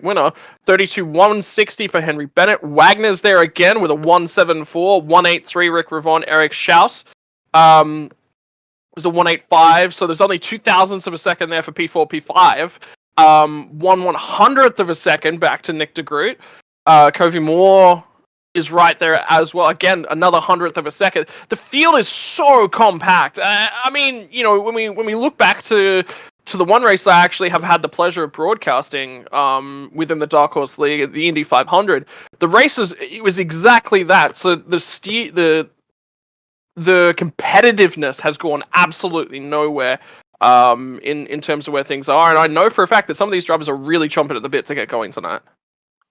winner. 32-160 for Henry Bennett. Wagner's there again with a 174. 183 Rick Ravon, Eric Schaus. Was a 185, so there's only 0.02 of a second there for P4, P5. 1/100th of a second back to Nick DeGroot. Covey Moore is right there as well. Again, another 100th of a second. The field is so compact. I mean, you know, when we look back to the one race that I actually have had the pleasure of broadcasting within the Dark Horse League, the Indy 500, the race was exactly that. So the competitiveness has gone absolutely nowhere in terms of where things are, and I know for a fact that some of these drivers are really chomping at the bit to get going tonight.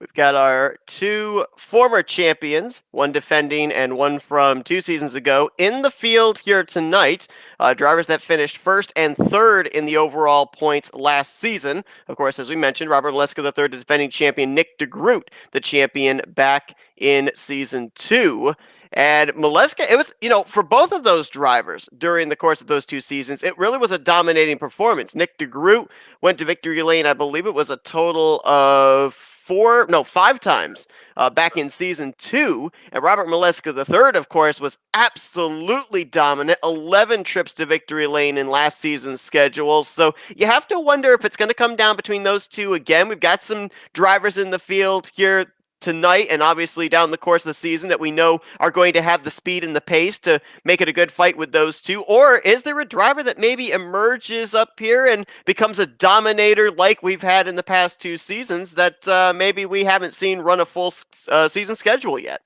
We've got our two former champions, one defending and one from 2 seasons ago, in the field here tonight. Drivers that finished first and third in the overall points last season. Of course, as we mentioned, Robert Maleska III, the defending champion, Nick DeGroot, the champion back in season 2. And Maleska, it was, you know, for both of those drivers during the course of those 2 seasons, it really was a dominating performance. Nick DeGroot went to victory lane, I believe it was a total of 5 times back in season 2. And Robert Maleska III, of course, was absolutely dominant. 11 trips to victory lane in last season's schedule. So you have to wonder if it's going to come down between those two again. We've got some drivers in the field here tonight and obviously down the course of the season that we know are going to have the speed and the pace to make it a good fight with those two? Or is there a driver that maybe emerges up here and becomes a dominator like we've had in the past 2 seasons that maybe we haven't seen run a full season schedule yet?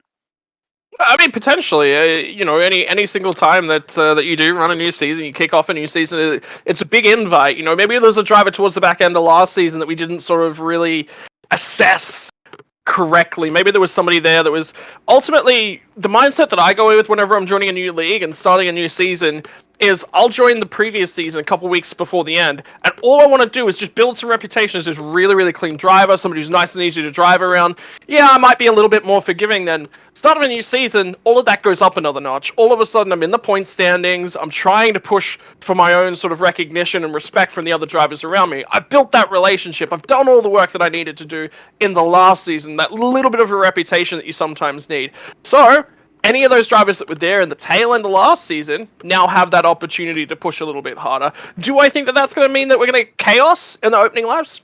I mean, potentially, you know, any single time that you do run a new season, you kick off a new season, it's a big invite. You know, maybe there's a driver towards the back end of last season that we didn't sort of really assess correctly. Maybe there was somebody there that was ultimately the mindset that I go with whenever I'm joining a new league and starting a new season is I'll join the previous season a couple weeks before the end, and all I want to do is just build some reputation as this really, really clean driver, somebody who's nice and easy to drive around. Yeah, I might be a little bit more forgiving then. Start of a new season, all of that goes up another notch. All of a sudden, I'm in the point standings. I'm trying to push for my own sort of recognition and respect from the other drivers around me. I built that relationship. I've done all the work that I needed to do in the last season, that little bit of a reputation that you sometimes need. So, any of those drivers that were there in the tail end of last season now have that opportunity to push a little bit harder. Do I think that that's going to mean that we're going to get chaos in the opening laps?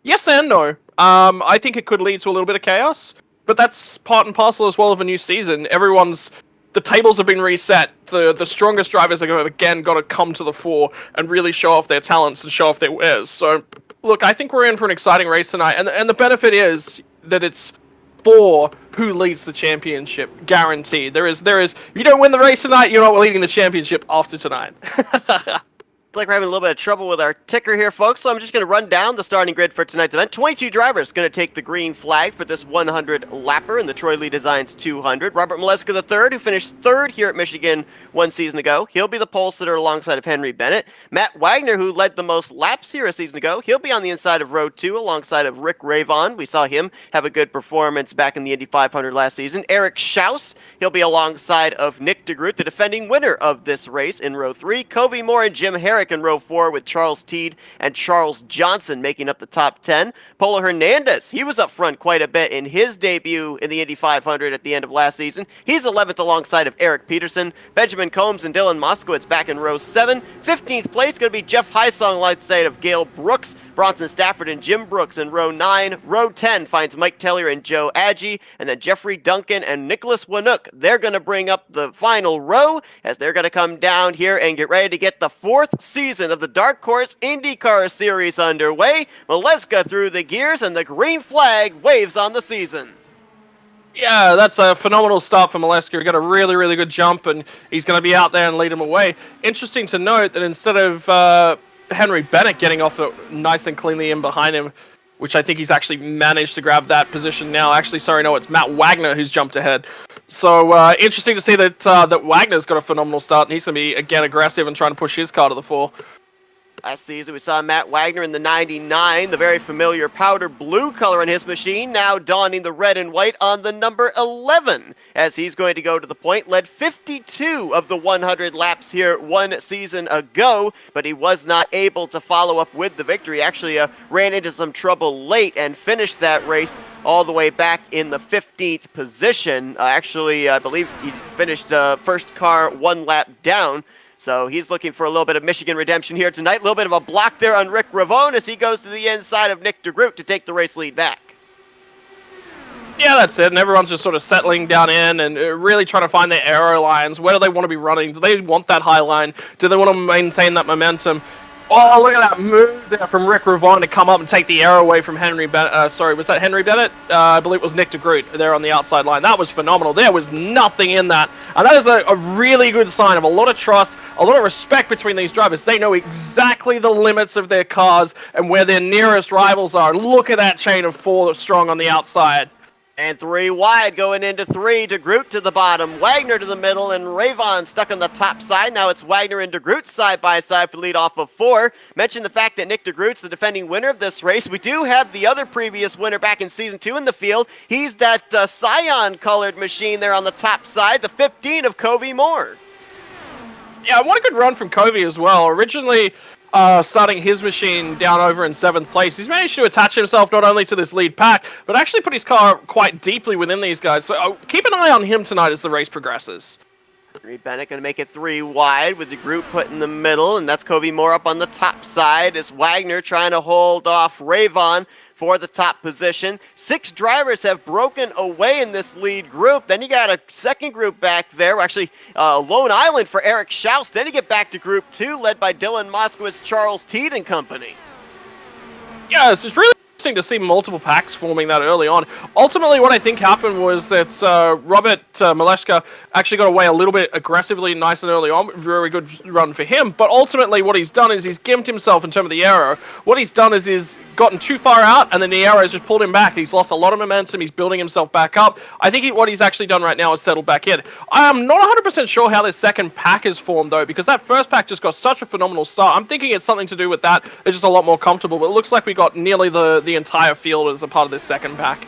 Yes and no. I think it could lead to a little bit of chaos, but that's part and parcel as well of a new season. The tables have been reset. The strongest drivers are going to again got to come to the fore and really show off their talents and show off their wares. So, look, I think we're in for an exciting race tonight, and the benefit is that it's for who leads the championship, guaranteed. There is. You don't win the race tonight, you're not leading the championship after tonight. Like we're having a little bit of trouble with our ticker here, folks, so I'm just going to run down the starting grid for tonight's event. 22 drivers going to take the green flag for this 100-lapper in the Troy Lee Designs 200. Robert Maleska III, who finished third here at Michigan 1 season ago. He'll be the pole sitter alongside of Henry Bennett. Matt Wagner, who led the most laps here a season ago. He'll be on the inside of row 2 alongside of Rick Ravon. We saw him have a good performance back in the Indy 500 last season. Eric Schaus, he'll be alongside of Nick DeGroot, the defending winner of this race in row 3. Covey Moore and Jim Herrick in row 4 with Charles Teed and Charles Johnson making up the top 10. Polo Hernandez, he was up front quite a bit in his debut in the Indy 500 at the end of last season. He's 11th alongside of Eric Peterson. Benjamin Combs and Dylan Moskowitz back in row 7. 15th place going to be Jeff Heisong alongside of Gail Brooks, Bronson Stafford and Jim Brooks in row 9. Row 10 finds Mike Tellier and Joe Agee, and then Jeffrey Duncan and Nicholas Wanook. They're going to bring up the final row as they're going to come down here and get ready to get the 4th season of the Dark Horse IndyCar Series underway. Maleska through the gears and the green flag waves on the season. Yeah, that's a phenomenal start for Maleska. He got a really, really good jump, and he's going to be out there and lead him away. Interesting to note that instead of Henry Bennett getting off nice and cleanly in behind him, which I think he's actually managed to grab that position now. Actually, sorry, no, it's Matt Wagner who's jumped ahead. So, interesting to see that Wagner's got a phenomenal start, and he's going to be, again, aggressive and trying to push his car to the fore. Last season, we saw Matt Wagner in the 99, the very familiar powder blue color on his machine, now donning the red and white on the number 11, as he's going to go to the point. Led 52 of the 100 laps here one season ago, but he was not able to follow up with the victory. Actually ran into some trouble late and finished that race all the way back in the 15th position. I believe he finished first car one lap down. So he's looking for a little bit of Michigan redemption here tonight. A little bit of a block there on Rick Ravone as he goes to the inside of Nick DeGroot to take the race lead back. Yeah, that's it. And everyone's just sort of settling down in and really trying to find their aero lines. Where do they want to be running? Do they want that high line? Do they want to maintain that momentum? Oh, look at that move there from Rick Ravone to come up and take the air away from Henry Bennett. Sorry, was that Henry Bennett? I believe it was Nick DeGroot there on the outside line. That was phenomenal. There was nothing in that. And that is a really good sign of a lot of trust, a lot of respect between these drivers. They know exactly the limits of their cars and where their nearest rivals are. Look at that chain of four strong on the outside. And three wide going into three. DeGroot to the bottom, Wagner to the middle, and Ravon stuck on the top side. Now it's Wagner and DeGroot side by side for lead off of four. Mention the fact that Nick DeGroot's the defending winner of this race. We do have the other previous winner back in season 2 in the field. He's that cyan-colored machine there on the top side, the 15 of Covey Moore. Yeah, what a good run from Covey as well. Originally starting his machine down over in 7th place. He's managed to attach himself not only to this lead pack, but actually put his car quite deeply within these guys. So keep an eye on him tonight as the race progresses. Reed Bennett going to make it three wide with DeGroot put in the middle, and that's Covey Moore up on the top side as Wagner trying to hold off Ravon for the top position. 6 drivers have broken away in this lead group. Then you got a second group back there. Actually, Lone Island for Eric Schaus. Then you get back to Group 2, led by Dylan Moskowitz, Charles Teed and company. Yeah, it's really interesting to see multiple packs forming that early on. Ultimately, what I think happened was that Robert Maleshka actually got away a little bit aggressively, nice and early on. Very good run for him. But ultimately, what he's done is he's gimped himself in terms of the aero. What he's done is he's gotten too far out, and then the aero has just pulled him back. He's lost a lot of momentum. He's building himself back up. I think what he's actually done right now is settled back in. I'm not 100% sure how this second pack is formed, though, because that first pack just got such a phenomenal start. I'm thinking it's something to do with that. It's just a lot more comfortable. But it looks like we got nearly the entire field as a part of this second pack.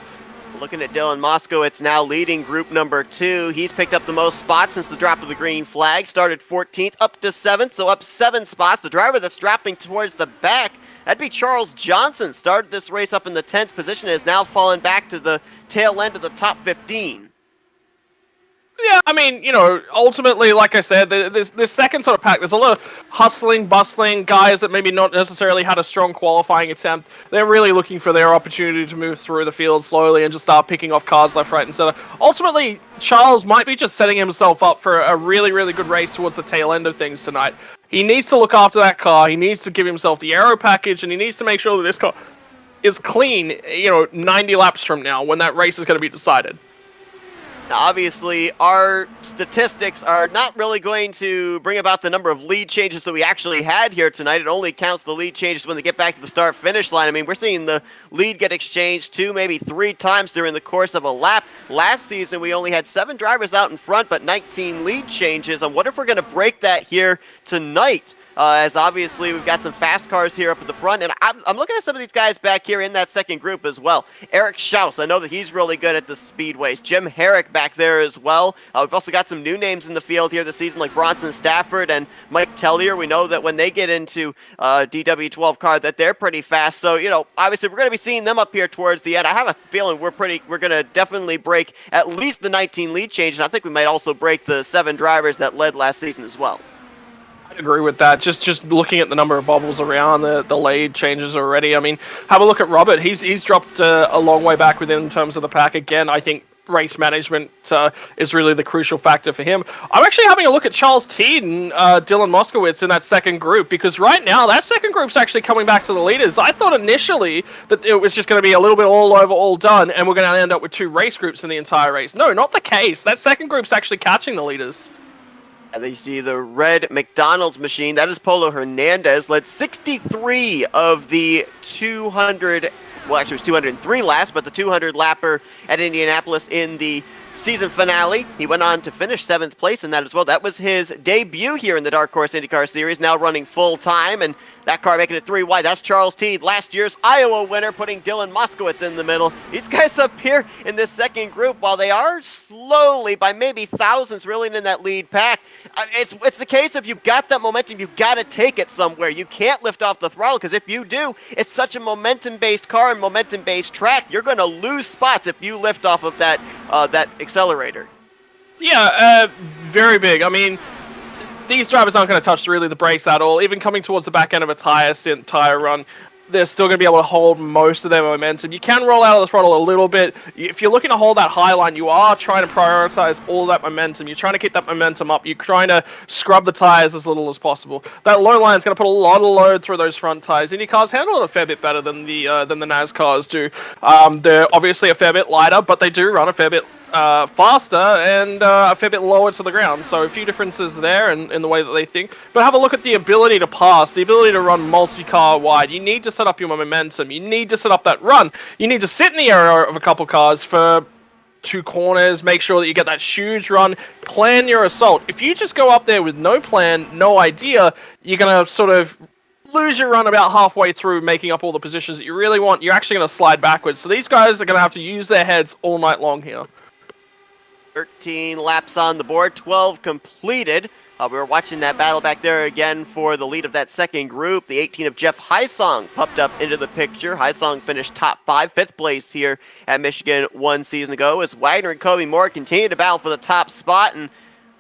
Looking at Dylan Moskowitz now leading group number 2. He's picked up the most spots since the drop of the green flag. Started 14th up to 7th, so up 7 spots. The driver that's dropping towards the back, that'd be Charles Johnson. Started this race up in the 10th position, has now fallen back to the tail end of the top 15. Yeah, I mean, ultimately, like I said, this second sort of pack, there's a lot of hustling, bustling guys that maybe not necessarily had a strong qualifying attempt. They're really looking for their opportunity to move through the field slowly and just start picking off cars left, right, and center. Ultimately, Charles might be just setting himself up for a really, really good race towards the tail end of things tonight. He needs to look after that car. He needs to give himself the aero package, and he needs to make sure that this car is clean, 90 laps from now when that race is going to be decided. Now, obviously, our statistics are not really going to bring about the number of lead changes that we actually had here tonight. It only counts the lead changes when they get back to the start-finish line. I mean, we're seeing the lead get exchanged 2, maybe 3 times during the course of a lap. Last season, we only had 7 drivers out in front, but 19 lead changes. I wonder if we're going to break that here tonight. As obviously we've got some fast cars here up at the front, and I'm looking at some of these guys back here in that second group as well. Eric Schaus, I know that he's really good at the speedways. Jim Herrick back there as well. We've also got some new names in the field here this season, like Bronson Stafford and Mike Tellier. We know that when they get into DW12 car, that they're pretty fast. So, obviously we're going to be seeing them up here towards the end. I have a feeling we're going to definitely break at least the 19 lead change, and I think we might also break the 7 drivers that led last season as well. I agree with that. Just looking at the number of bobbles around the lead changes already. I mean, have a look at Robert. He's dropped a long way back within terms of the pack. Again, I think race management is really the crucial factor for him. I'm actually having a look at Charles Teed and Dylan Moskowitz in that second group, because right now that second group's actually coming back to the leaders. I thought initially that it was just going to be a little bit all over, all done, and we're going to end up with 2 race groups in the entire race. No, not the case. That second group's actually catching the leaders. And then you see the red McDonald's machine. That is Polo Hernandez. Led 63 of the 200, well, actually it was 203 laps, but the 200 lapper at Indianapolis in the season finale. He went on to finish 7th place in that as well. That was his debut here in the Dark Horse IndyCar Series, now running full time, and That car making it 3 wide. That's Charles Teed, last year's Iowa winner, putting Dylan Moskowitz in the middle. These guys up here in this second group, while they are slowly, by maybe thousands, reeling in that lead pack, it's the case of you've got that momentum, you've got to take it somewhere. You can't lift off the throttle, because if you do, it's such a momentum-based car and momentum-based track, you're going to lose spots if you lift off of that accelerator. Yeah, very big. I mean, these drivers aren't going to touch really the brakes at all. Even coming towards the back end of a tire run, they're still going to be able to hold most of their momentum. You can roll out of the throttle a little bit. If you're looking to hold that high line, you are trying to prioritize all that momentum. You're trying to keep that momentum up. You're trying to scrub the tires as little as possible. That low line is going to put a lot of load through those front tires. Indy cars handle it a fair bit better than the NAS cars do. They're obviously a fair bit lighter, but they do run a fair bit faster and a fair bit lower to the ground. So a few differences there in the way that they think. But have a look at the ability to pass, the ability to run multi-car wide. You need to set up your momentum. You need to set up that run. You need to sit in the area of a couple cars for 2 corners, make sure that you get that huge run, plan your assault. If you just go up there with no plan, no idea, you're going to sort of lose your run about halfway through making up all the positions that you really want. You're actually going to slide backwards. So these guys are going to have to use their heads all night long here. 13 laps on the board, 12 completed. We were watching that battle back there again for the lead of that second group. The 18 of Jeff Heisong popped up into the picture. Heisong finished top 5, 5th place here at Michigan 1 season ago, as Wagner and Kobe Moore continued to battle for the top spot. And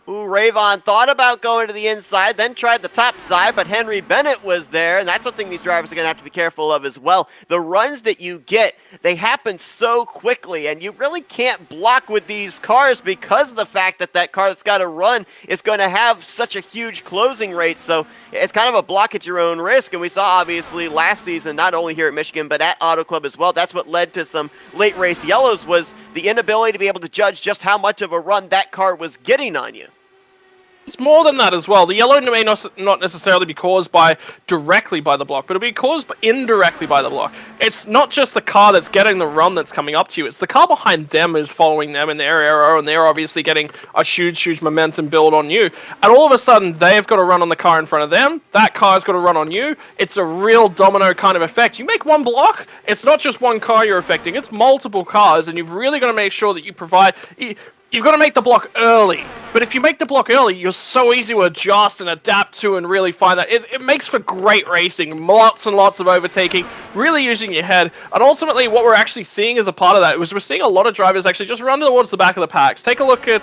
Rayvon thought about going to the inside, then tried the top side, but Henry Bennett was there, and that's something these drivers are going to have to be careful of as well. The runs that you get, they happen so quickly, and you really can't block with these cars because of the fact that that car that's got to run is going to have such a huge closing rate, so it's kind of a block at your own risk, and we saw obviously last season, not only here at Michigan, but at Auto Club as well. That's what led to some late race yellows, was the inability to be able to judge just how much of a run that car was getting on you. It's more than that as well. The yellow may not necessarily be caused directly by the block, but it'll be caused indirectly by the block. It's not just the car that's getting the run that's coming up to you. It's the car behind them is following them in their area, and they're obviously getting a huge momentum build on you. And all of a sudden, they've got to run on the car in front of them. That car's got to run on you. It's a real domino kind of effect. You make one block, it's not just one car you're affecting. It's multiple cars, and you've really got to make sure that you provide... You've got to make the block early, but if you make the block early, you're so easy to adjust and adapt to and really find that. It makes for great racing, lots and lots of overtaking, really using your head, and ultimately what we're actually seeing as a part of that is we're seeing a lot of drivers actually just run towards the back of the packs. Take a look at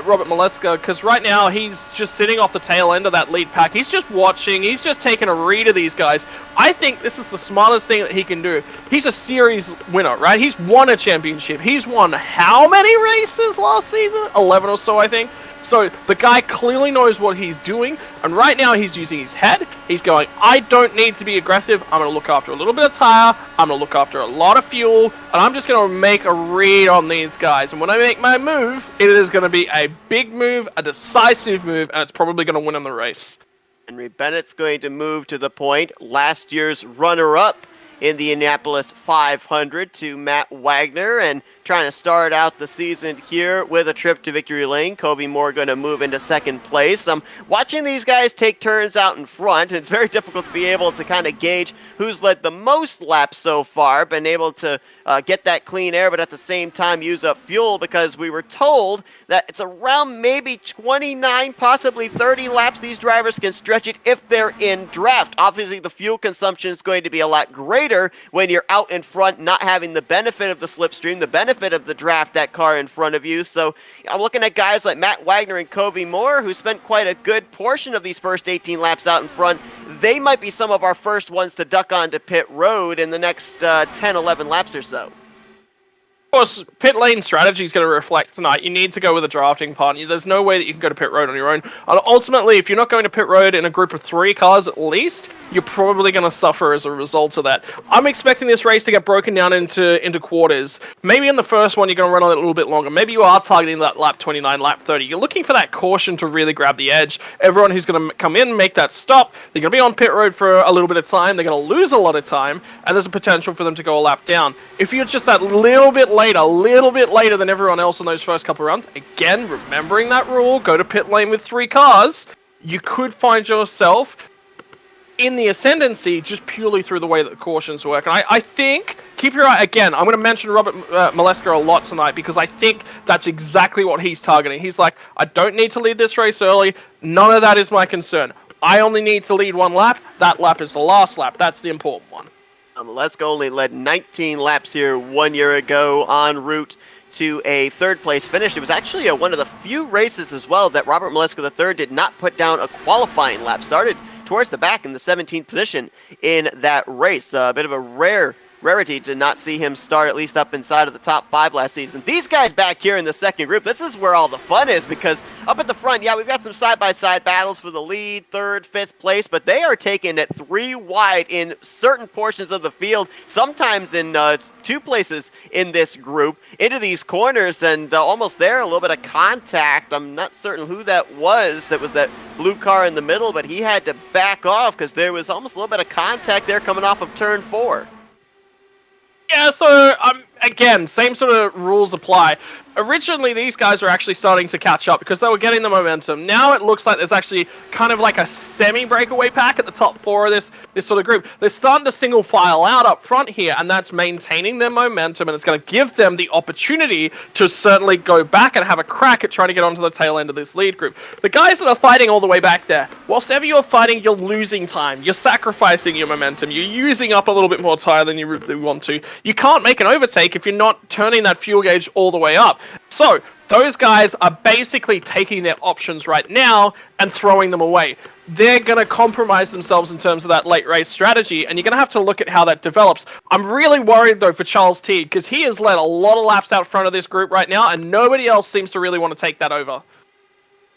Robert Maleska, because right now he's just sitting off the tail end of that lead pack. He's just watching, he's just taking a read of these guys. I think this is the smartest thing that he can do. He's a series winner, right? He's won a championship. He's won how many races last season? 11 or so, I think. So the guy clearly knows what he's doing, and right now he's using his head. He's going, I don't need to be aggressive. I'm going to look after a little bit of tire. I'm going to look after a lot of fuel, and I'm just going to make a read on these guys. And when I make my move, it is going to be a big move, a decisive move, and it's probably going to win in the race. Henry Bennett's going to move to the point. Last year's runner-up in the Indianapolis 500 to Matt Wagner, and trying to start out the season here with a trip to victory lane. Kobe Moore going to move into second place. I'm watching these guys take turns out in front, and it's very difficult to be able to kind of gauge who's led the most laps so far, been able to get that clean air, but at the same time use up fuel, because we were told that it's around maybe 29, possibly 30 laps these drivers can stretch it if they're in draft. Obviously, the fuel consumption is going to be a lot greater when you're out in front, not having the benefit of the slipstream, the benefit of the draft, that car in front of you. So I'm looking at guys like Matt Wagner and Kobe Moore, who spent quite a good portion of these first 18 laps out in front. They might be some of our first ones to duck onto pit road in the next 10, 11 laps or so. Of course, pit lane strategy is going to reflect tonight. You need to go with a drafting partner. There's no way that you can go to pit road on your own. And ultimately, if you're not going to pit road in a group of 3 cars at least, you're probably going to suffer as a result of that. I'm expecting this race to get broken down into quarters. Maybe in the first one, you're going to run a little bit longer. Maybe you are targeting that lap 29, lap 30. You're looking for that caution to really grab the edge. Everyone who's going to come in, make that stop, they're going to be on pit road for a little bit of time. They're going to lose a lot of time, and there's a potential for them to go a lap down. If you're just that little bit later than everyone else in those first couple rounds, again, remembering that rule, go to pit lane with 3 cars, you could find yourself in the ascendancy just purely through the way that the cautions work. And I think, keep your eye, again, I'm going to mention Robert Maleska a lot tonight because I think that's exactly what he's targeting. He's like, I don't need to lead this race early. None of that is my concern. I only need to lead one lap. That lap is the last lap. That's the important one. Maleska only led 19 laps here 1 year ago en route to a third-place finish. It was actually one of the few races as well that Robert Maleska III did not put down a qualifying lap. Started towards the back in the 17th position in that race. A bit of a rarity to not see him start at least up inside of the top 5 last season. These guys back here in the second group, this is where all the fun is, because up at the front, yeah, we've got some side-by-side battles for the lead, 3rd, 5th place, but they are taking it 3 wide in certain portions of the field, sometimes in 2 places in this group, into these corners, and almost there, a little bit of contact. I'm not certain who that was that blue car in the middle, but he had to back off because there was almost a little bit of contact there coming off of turn 4. Yeah, so, again, same sort of rules apply. Originally, these guys were actually starting to catch up because they were getting the momentum. Now it looks like there's actually kind of like a semi-breakaway pack at the top 4 of this sort of group. They're starting to single file out up front here, and that's maintaining their momentum, and it's going to give them the opportunity to certainly go back and have a crack at trying to get onto the tail end of this lead group. The guys that are fighting all the way back there, whilst ever you're fighting, you're losing time. You're sacrificing your momentum. You're using up a little bit more tire than you really want to. You can't make an overtake if you're not turning that fuel gauge all the way up. So, those guys are basically taking their options right now and throwing them away. They're going to compromise themselves in terms of that late race strategy, and you're going to have to look at how that develops. I'm really worried, though, for Charles Teed, because he has led a lot of laps out front of this group right now, and nobody else seems to really want to take that over.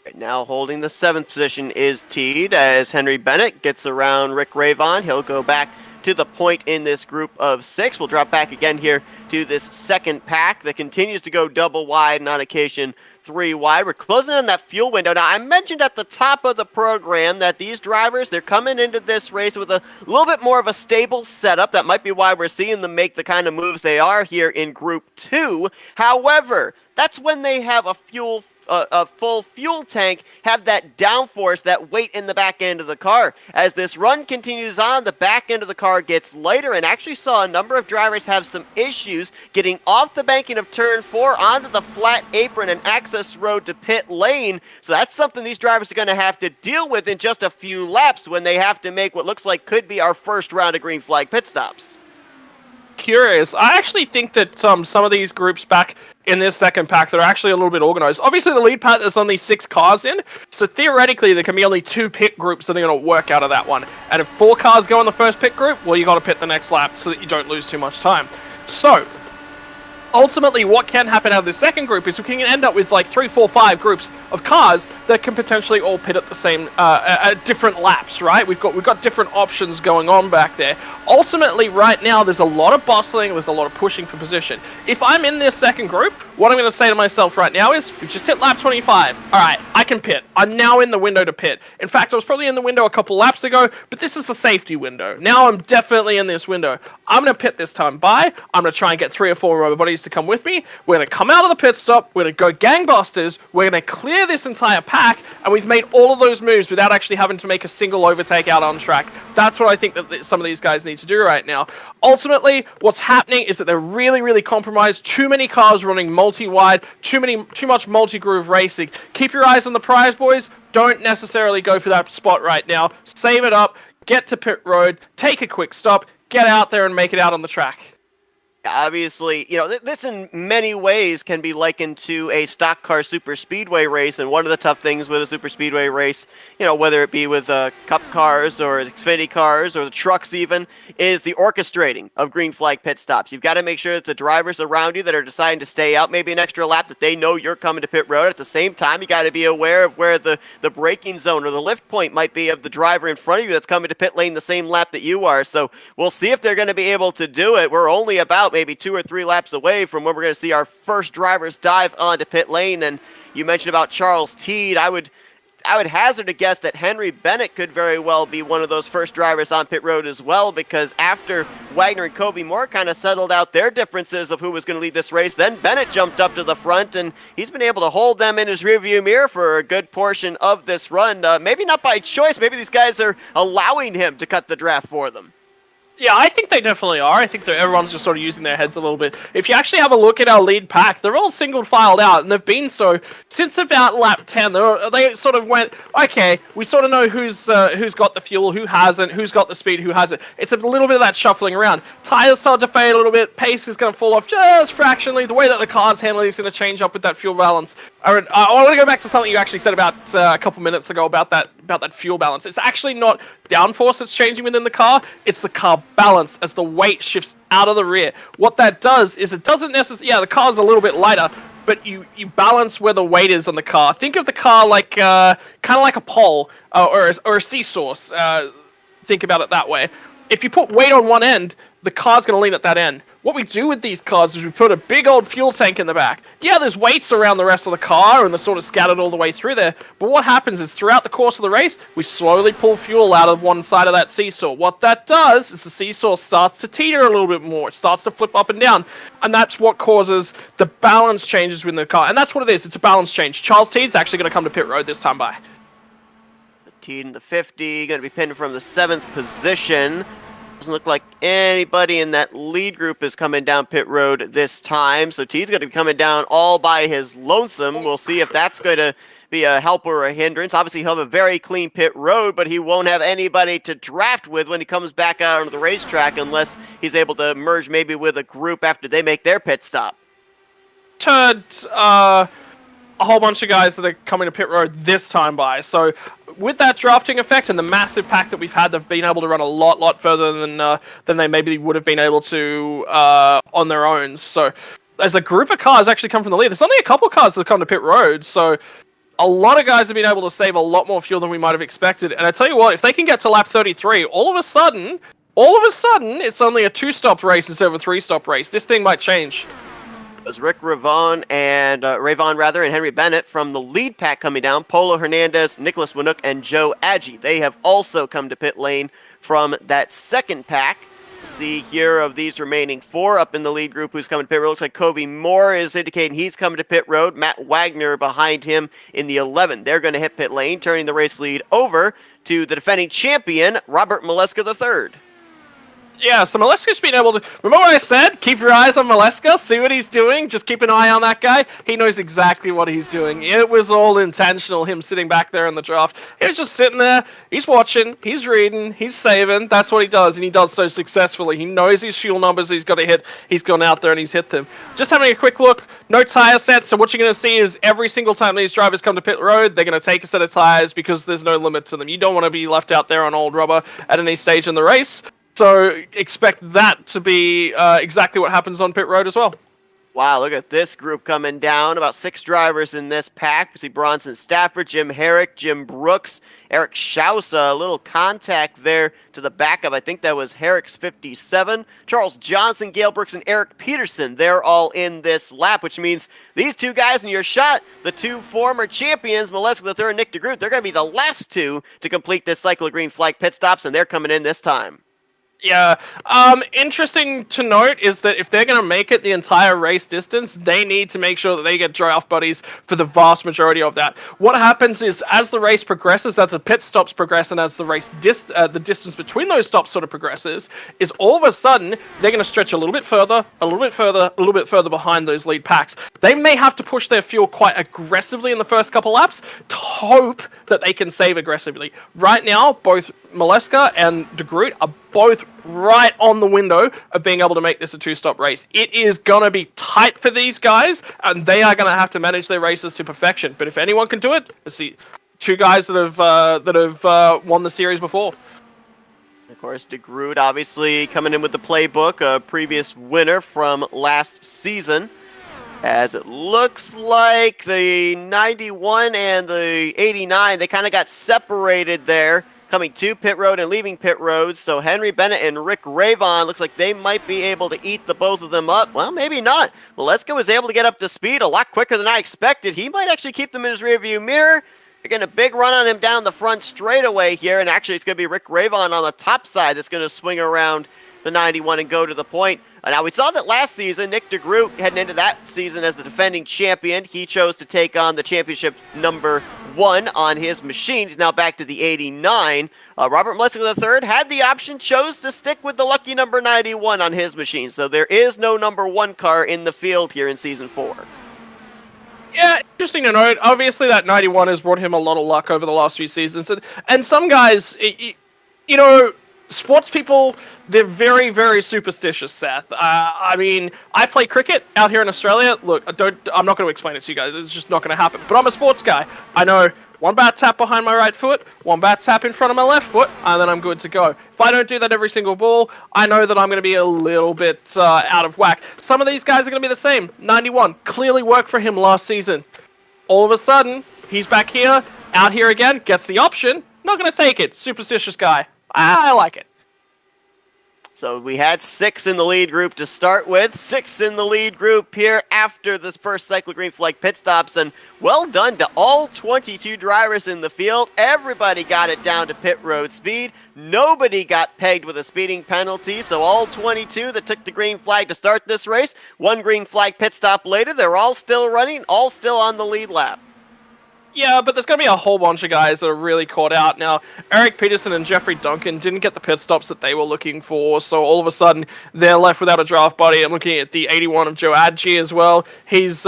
Right now, holding the 7th position is Teed, as Henry Bennett gets around Rick Ravon. He'll go back to the point in this group of 6. We'll drop back again here to this second pack that continues to go double wide and on occasion 3 wide. We're closing on that fuel window. Now, I mentioned at the top of the program that these drivers, they're coming into this race with a little bit more of a stable setup. That might be why we're seeing them make the kind of moves they are here in Group 2. However, that's when they have a full fuel tank, have that downforce, that weight in the back end of the car. As this run continues on, the back end of the car gets lighter, and actually saw a number of drivers have some issues getting off the banking of turn 4 onto the flat apron and access road to pit lane. So that's something these drivers are going to have to deal with in just a few laps when they have to make what looks like could be our first round of green flag pit stops. Curious. I actually think that some of these groups back in this second pack that are actually a little bit organized. Obviously, the lead pack, there's only 6 cars in, so theoretically there can be only 2 pit groups that are going to work out of that one. And if 4 cars go in the first pit group, well, you got to pit the next lap so that you don't lose too much time. So, ultimately, what can happen out of this second group is we can end up with like 3, 4, 5 groups of cars that can potentially all pit at the same, at different laps, right? We've got different options going on back there. Ultimately, right now, there's a lot of bustling, there's a lot of pushing for position. If I'm in this second group, what I'm going to say to myself right now is, we just hit lap 25. All right, I can pit. I'm now in the window to pit. In fact, I was probably in the window a couple laps ago, but this is the safety window. Now I'm definitely in this window. I'm going to pit this time by. I'm going to try and get 3 or 4 rubber buddies to come with me. We're going to come out of the pit stop. We're going to go gangbusters. We're going to clear this entire pack, and we've made all of those moves without actually having to make a single overtake out on track. That's what I think that some of these guys need to do right now. Ultimately, what's happening is that they're really, really compromised. Too many cars running multi-wide, too much multi-groove racing. Keep your eyes on the prize, boys. Don't necessarily go for that spot right now. Save it up, get to pit road, take a quick stop, get out there and make it out on the track. Obviously, this in many ways can be likened to a stock car super speedway race, and one of the tough things with a super speedway race, whether it be with cup cars or Xfinity cars or the trucks even, is the orchestrating of green flag pit stops. You've got to make sure that the drivers around you that are deciding to stay out maybe an extra lap, that they know you're coming to pit road. At the same time, you got to be aware of where the braking zone or the lift point might be of the driver in front of you that's coming to pit lane the same lap that you are. So we'll see if they're going to be able to do it. We're only about maybe 2 or 3 laps away from when we're going to see our first drivers dive onto pit lane. And you mentioned about Charles Teed. I I would hazard a guess that Henry Bennett could very well be one of those first drivers on pit road as well, because after Wagner and Kobe Moore kind of settled out their differences of who was going to lead this race, then Bennett jumped up to the front, and he's been able to hold them in his rearview mirror for a good portion of this run. Maybe not by choice. Maybe these guys are allowing him to cut the draft for them. Yeah, I think they definitely are. I think that everyone's just sort of using their heads a little bit. If you actually have a look at our lead pack, they're all single filed out, and they've been so since about lap 10. They sort of went, okay, we sort of know who's got the fuel, who hasn't, who's got the speed, who hasn't. It's a little bit of that shuffling around. Tires start to fade a little bit. Pace is going to fall off just fractionally. The way that the car's handling is going to change up with that fuel balance. I want to go back to something you actually said about a couple minutes ago about that fuel balance. It's actually not downforce that's changing within the car. It's the car balance as the weight shifts out of the rear. What that does is it doesn't necessarily... Yeah, the car's a little bit lighter, but you balance where the weight is on the car. Think of the car like kind of like a pole or a seesaw. Think about it that way. If you put weight on one end, the car's going to lean at that end. What we do with these cars is we put a big old fuel tank in the back. Yeah, there's weights around the rest of the car, and they're sort of scattered all the way through there. But what happens is throughout the course of the race, we slowly pull fuel out of one side of that seesaw. What that does is the seesaw starts to teeter a little bit more. It starts to flip up and down. And that's what causes the balance changes within the car. And that's what it is. It's a balance change. Charles Teed's actually going to come to pit road this time by. Teed in the 50, going to be pinned from the 7th position. Doesn't look like anybody in that lead group is coming down pit road this time, so Teed's going to be coming down all by his lonesome. We'll see if that's going to be a help or a hindrance. Obviously, he'll have a very clean pit road, but he won't have anybody to draft with when he comes back out onto the racetrack unless he's able to merge maybe with a group after they make their pit stop. Heard a whole bunch of guys that are coming to pit road this time by, so with that drafting effect and the massive pack that we've had, they've been able to run a lot further than they maybe would have been able to on their own. So as a group of cars actually come from the lead, there's only a couple cars that have come to pit road, so a lot of guys have been able to save a lot more fuel than we might have expected. And I tell you what, if they can get to lap 33, all of a sudden, it's only a 2-stop race instead of a 3-stop race. This thing might change. As Rick Ravon and Henry Bennett from the lead pack coming down. Polo Hernandez, Nicholas Winook, and Joe Agee. They have also come to pit lane from that second pack. See here of these remaining 4 up in the lead group who's coming to pit road. Looks like Kobe Moore is indicating he's coming to pit road. Matt Wagner behind him in the 11. They're going to hit pit lane, turning the race lead over to the defending champion, Robert Maleska III. Yeah, so Maleska's been able to... Remember what I said? Keep your eyes on Maleska, see what he's doing, just keep an eye on that guy. He knows exactly what he's doing. It was all intentional, him sitting back there in the draft. He was just sitting there, he's watching, he's reading, he's saving. That's what he does, and he does so successfully. He knows his fuel numbers he's got to hit. He's gone out there and he's hit them. Just having a quick look, no tire set, so what you're going to see is every single time these drivers come to pit road, they're going to take a set of tires because there's no limit to them. You don't want to be left out there on old rubber at any stage in the race. So expect that to be exactly what happens on pit road as well. Wow, look at this group coming down. About 6 drivers in this pack. We see Bronson Stafford, Jim Herrick, Jim Brooks, Eric Schausa. A little contact there to the backup. I think that was Herrick's 57. Charles Johnson, Gail Brooks, and Eric Peterson. They're all in this lap, which means these 2 guys in your shot, the 2 former champions, Maleska III and Nick DeGroot, they're going to be the last 2 to complete this cycle of green flag pit stops, and they're coming in this time. Yeah, interesting to note is that if they're going to make it the entire race distance, they need to make sure that they get draft buddies for the vast majority of that. What happens is, as the race progresses, as the pit stops progress, and as the race the distance between those stops sort of progresses, is all of a sudden, they're going to stretch a little bit further, a little bit further behind those lead packs. They may have to push their fuel quite aggressively in the first couple laps to hope that they can save aggressively. Right now, both Maleska and DeGroot are both right on the window of being able to make this a 2-stop race. It is going to be tight for these guys, and they are going to have to manage their races to perfection. But if anyone can do it, it's the 2 guys that have won the series before. Of course, DeGroot obviously coming in with the playbook, a previous winner from last season. As it looks like the 91 and the 89, they kind of got separated there, coming to pit road and leaving pit road. So Henry Bennett and Rick Ravon looks like they might be able to eat the both of them up. Well, maybe not. Maleska was able to get up to speed a lot quicker than I expected. He might actually keep them in his rearview mirror. They're getting a big run on him down the front straightaway here, and actually it's going to be Rick Ravon on the top side that's going to swing around the 91 and go to the point. Now, we saw that last season, Nick DeGroot, heading into that season as the defending champion, he chose to take on the championship number 1 on his machine. He's now back to the 89. Robert Maleska III had the option, chose to stick with the lucky number 91 on his machine. So there is no number 1 car in the field here in Season 4. Yeah, interesting to note. Obviously, that 91 has brought him a lot of luck over the last few seasons. And some guys, you know, sports people, they're very, very superstitious, Seth. I mean, I play cricket out here in Australia. Look, I'm not going to explain it to you guys. It's just not going to happen. But I'm a sports guy. I know one bat tap behind my right foot, one bat tap in front of my left foot, and then I'm good to go. If I don't do that every single ball, I know that I'm going to be a little bit out of whack. Some of these guys are going to be the same. 91 clearly worked for him last season. All of a sudden, he's back here, out here again, gets the option. Not going to take it. Superstitious guy. I like it. So we had 6 in the lead group to start with. 6 in the lead group here after this first cycle green flag pit stops. And well done to all 22 drivers in the field. Everybody got it down to pit road speed. Nobody got pegged with a speeding penalty. So all 22 that took the green flag to start this race, 1 green flag pit stop later, they're all still running, all still on the lead lap. Yeah, but there's going to be a whole bunch of guys that are really caught out. Now, Eric Peterson and Jeffrey Duncan didn't get the pit stops that they were looking for, so all of a sudden, they're left without a draft buddy. I'm looking at the 81 of Joe Adji as well. He's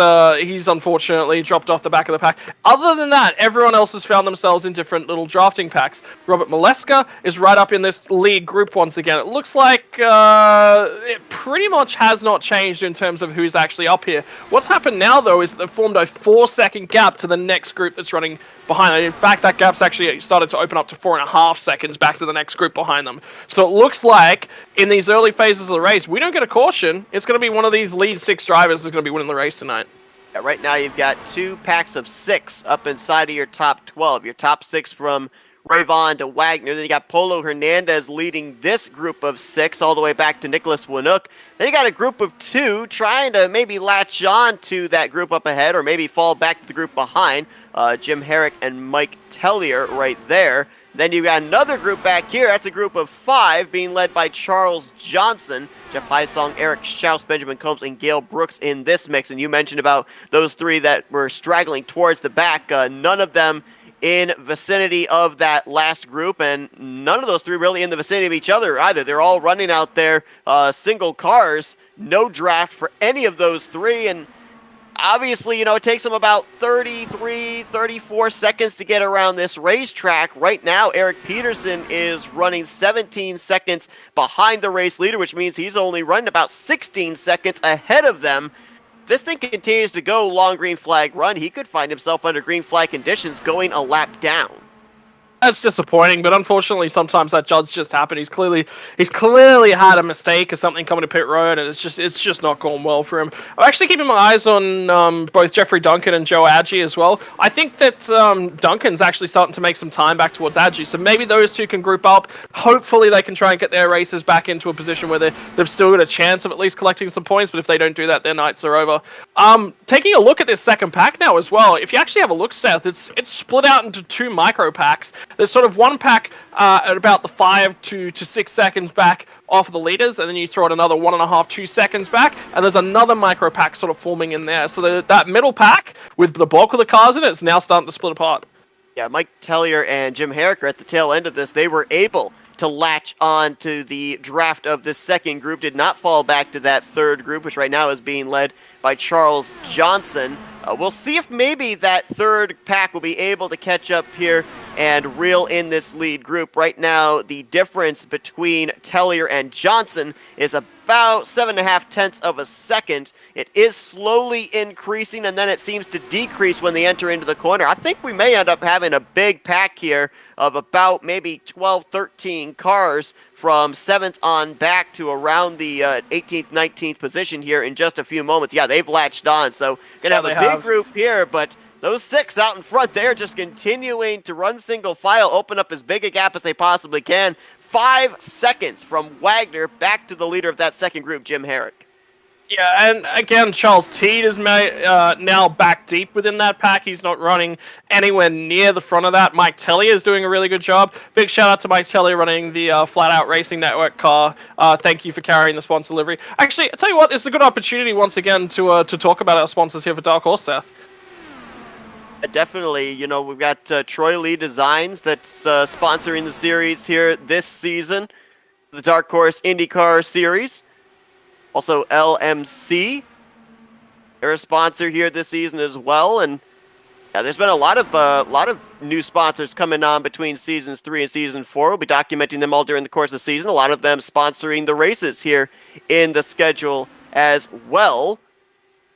unfortunately dropped off the back of the pack. Other than that, everyone else has found themselves in different little drafting packs. Robert Maleska is right up in this lead group once again. It looks like it pretty much has not changed in terms of who's actually up here. What's happened now, though, is that they've formed a 4-second gap to the next group that's running behind them. In fact, that gap's actually started to open up to 4.5 seconds back to the next group behind them. So it looks like in these early phases of the race, we don't get a caution. It's going to be one of these lead 6 drivers that's going to be winning the race tonight. Yeah, right now you've got 2 packs of 6 up inside of your top 12. Your top 6 from Ravon to Wagner. Then you got Polo Hernandez leading this group of 6 all the way back to Nicholas Winook. Then you got a group of 2 trying to maybe latch on to that group up ahead or maybe fall back to the group behind. Jim Herrick and Mike Tellier right there. Then you got another group back here. That's a group of 5 being led by Charles Johnson, Jeff Heisong, Eric Schaus, Benjamin Combs, and Gail Brooks in this mix. And you mentioned about those 3 that were straggling towards the back. None of them in vicinity of that last group, and none of those 3 really in the vicinity of each other either. They're all running out there single cars, no draft for any of those 3, and obviously, you know, it takes them about 33, 34 seconds to get around this racetrack. Right now, Eric Peterson is running 17 seconds behind the race leader, which means he's only running about 16 seconds ahead of them. This thing continues to go long green flag run, he could find himself under green flag conditions going a lap down. That's disappointing, but unfortunately, sometimes that does just happen. He's clearly had a mistake or something coming to pit road, and it's just not going well for him. I'm actually keeping my eyes on both Jeffrey Duncan and Joe Adji as well. I think that Duncan's actually starting to make some time back towards Adji, so maybe those 2 can group up. Hopefully, they can try and get their races back into a position where they've still got a chance of at least collecting some points. But if they don't do that, their nights are over. Taking a look at this second pack now as well. If you actually have a look, Seth, it's split out into 2 micro packs. There's sort of one pack at about the 5 to 6 seconds back off of the leaders, and then you throw it another 1.5, 2 seconds back, and there's another micro pack sort of forming in there. So that middle pack with the bulk of the cars in it is now starting to split apart. Yeah, Mike Tellier and Jim Herrick are at the tail end of this. They were able to latch on to the draft of this second group, did not fall back to that third group, which right now is being led by Charles Johnson. We'll see if maybe that third pack will be able to catch up here and reel in this lead group. Right now, the difference between Tellier and Johnson is about 7.5 tenths of a second. It is slowly increasing, and then it seems to decrease when they enter into the corner. I think we may end up having a big pack here of about maybe 12, 13 cars from 7th on back to around the 18th, 19th position here in just a few moments. Yeah, they've latched on, so going to have a big group here, but those 6 out in front, they're just continuing to run single file, open up as big a gap as they possibly can. 5 seconds from Wagner back to the leader of that second group, Jim Herrick. Yeah, and again, Charles Teed is now back deep within that pack. He's not running anywhere near the front of that. Mike Tellier is doing a really good job. Big shout out to Mike Tellier running the Flatout Racing Network car. Thank you for carrying the sponsor delivery. Actually, I tell you what, it's a good opportunity once again to talk about our sponsors here for Dark Horse, Seth. Definitely, we've got Troy Lee Designs that's sponsoring the series here this season, the Dark Horse IndyCar Series. Also, LMC, they're a sponsor here this season as well, and there's been a lot of new sponsors coming on between seasons 3 and season 4. We'll be documenting them all during the course of the season. A lot of them sponsoring the races here in the schedule as well.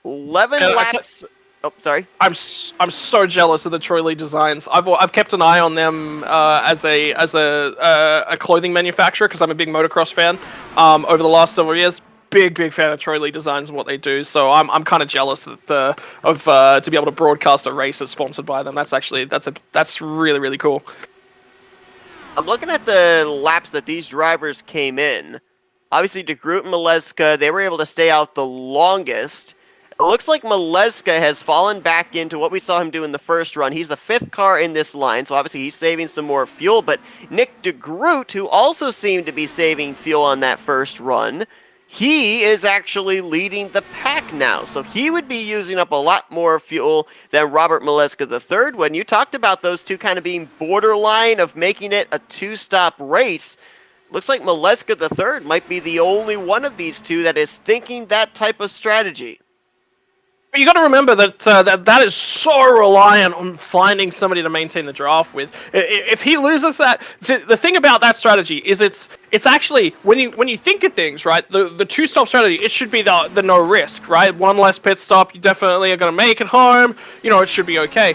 11 laps. Oh, sorry. I'm so jealous of the Troy Lee Designs. I've kept an eye on them as a clothing manufacturer because I'm a big motocross fan. Over the last several years, big fan of Troy Lee Designs and what they do. So I'm kind of jealous that to be able to broadcast a race that's sponsored by them. That's really cool. I'm looking at the laps that these drivers came in. Obviously, DeGroot and Maleska, they were able to stay out the longest. It looks like Maleska has fallen back into what we saw him do in the first run. He's the 5th car in this line, so obviously he's saving some more fuel. But Nick DeGroot, who also seemed to be saving fuel on that first run, he is actually leading the pack now. So he would be using up a lot more fuel than Robert Maleska III. When you talked about those two kind of being borderline of making it a 2-stop race, looks like Maleska III might be the only one of these two that is thinking that type of strategy. But you got to remember that that is so reliant on finding somebody to maintain the draft with. If he loses that, the thing about that strategy is it's actually when you think of things, right? The 2-stop strategy, it should be the no risk, right? One less pit stop, you definitely are going to make it home. It should be okay.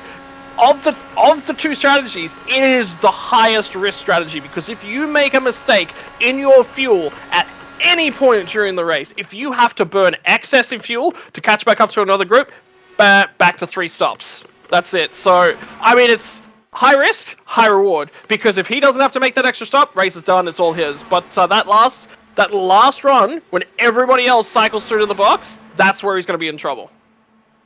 Of the 2 strategies, it is the highest risk strategy because if you make a mistake in your fuel at any point during the race, if you have to burn excessive fuel to catch back up to another group, back to 3 stops. That's it. So, I mean, it's high risk, high reward. Because if he doesn't have to make that extra stop, race is done, it's all his. But that last run, when everybody else cycles through to the box, that's where he's going to be in trouble.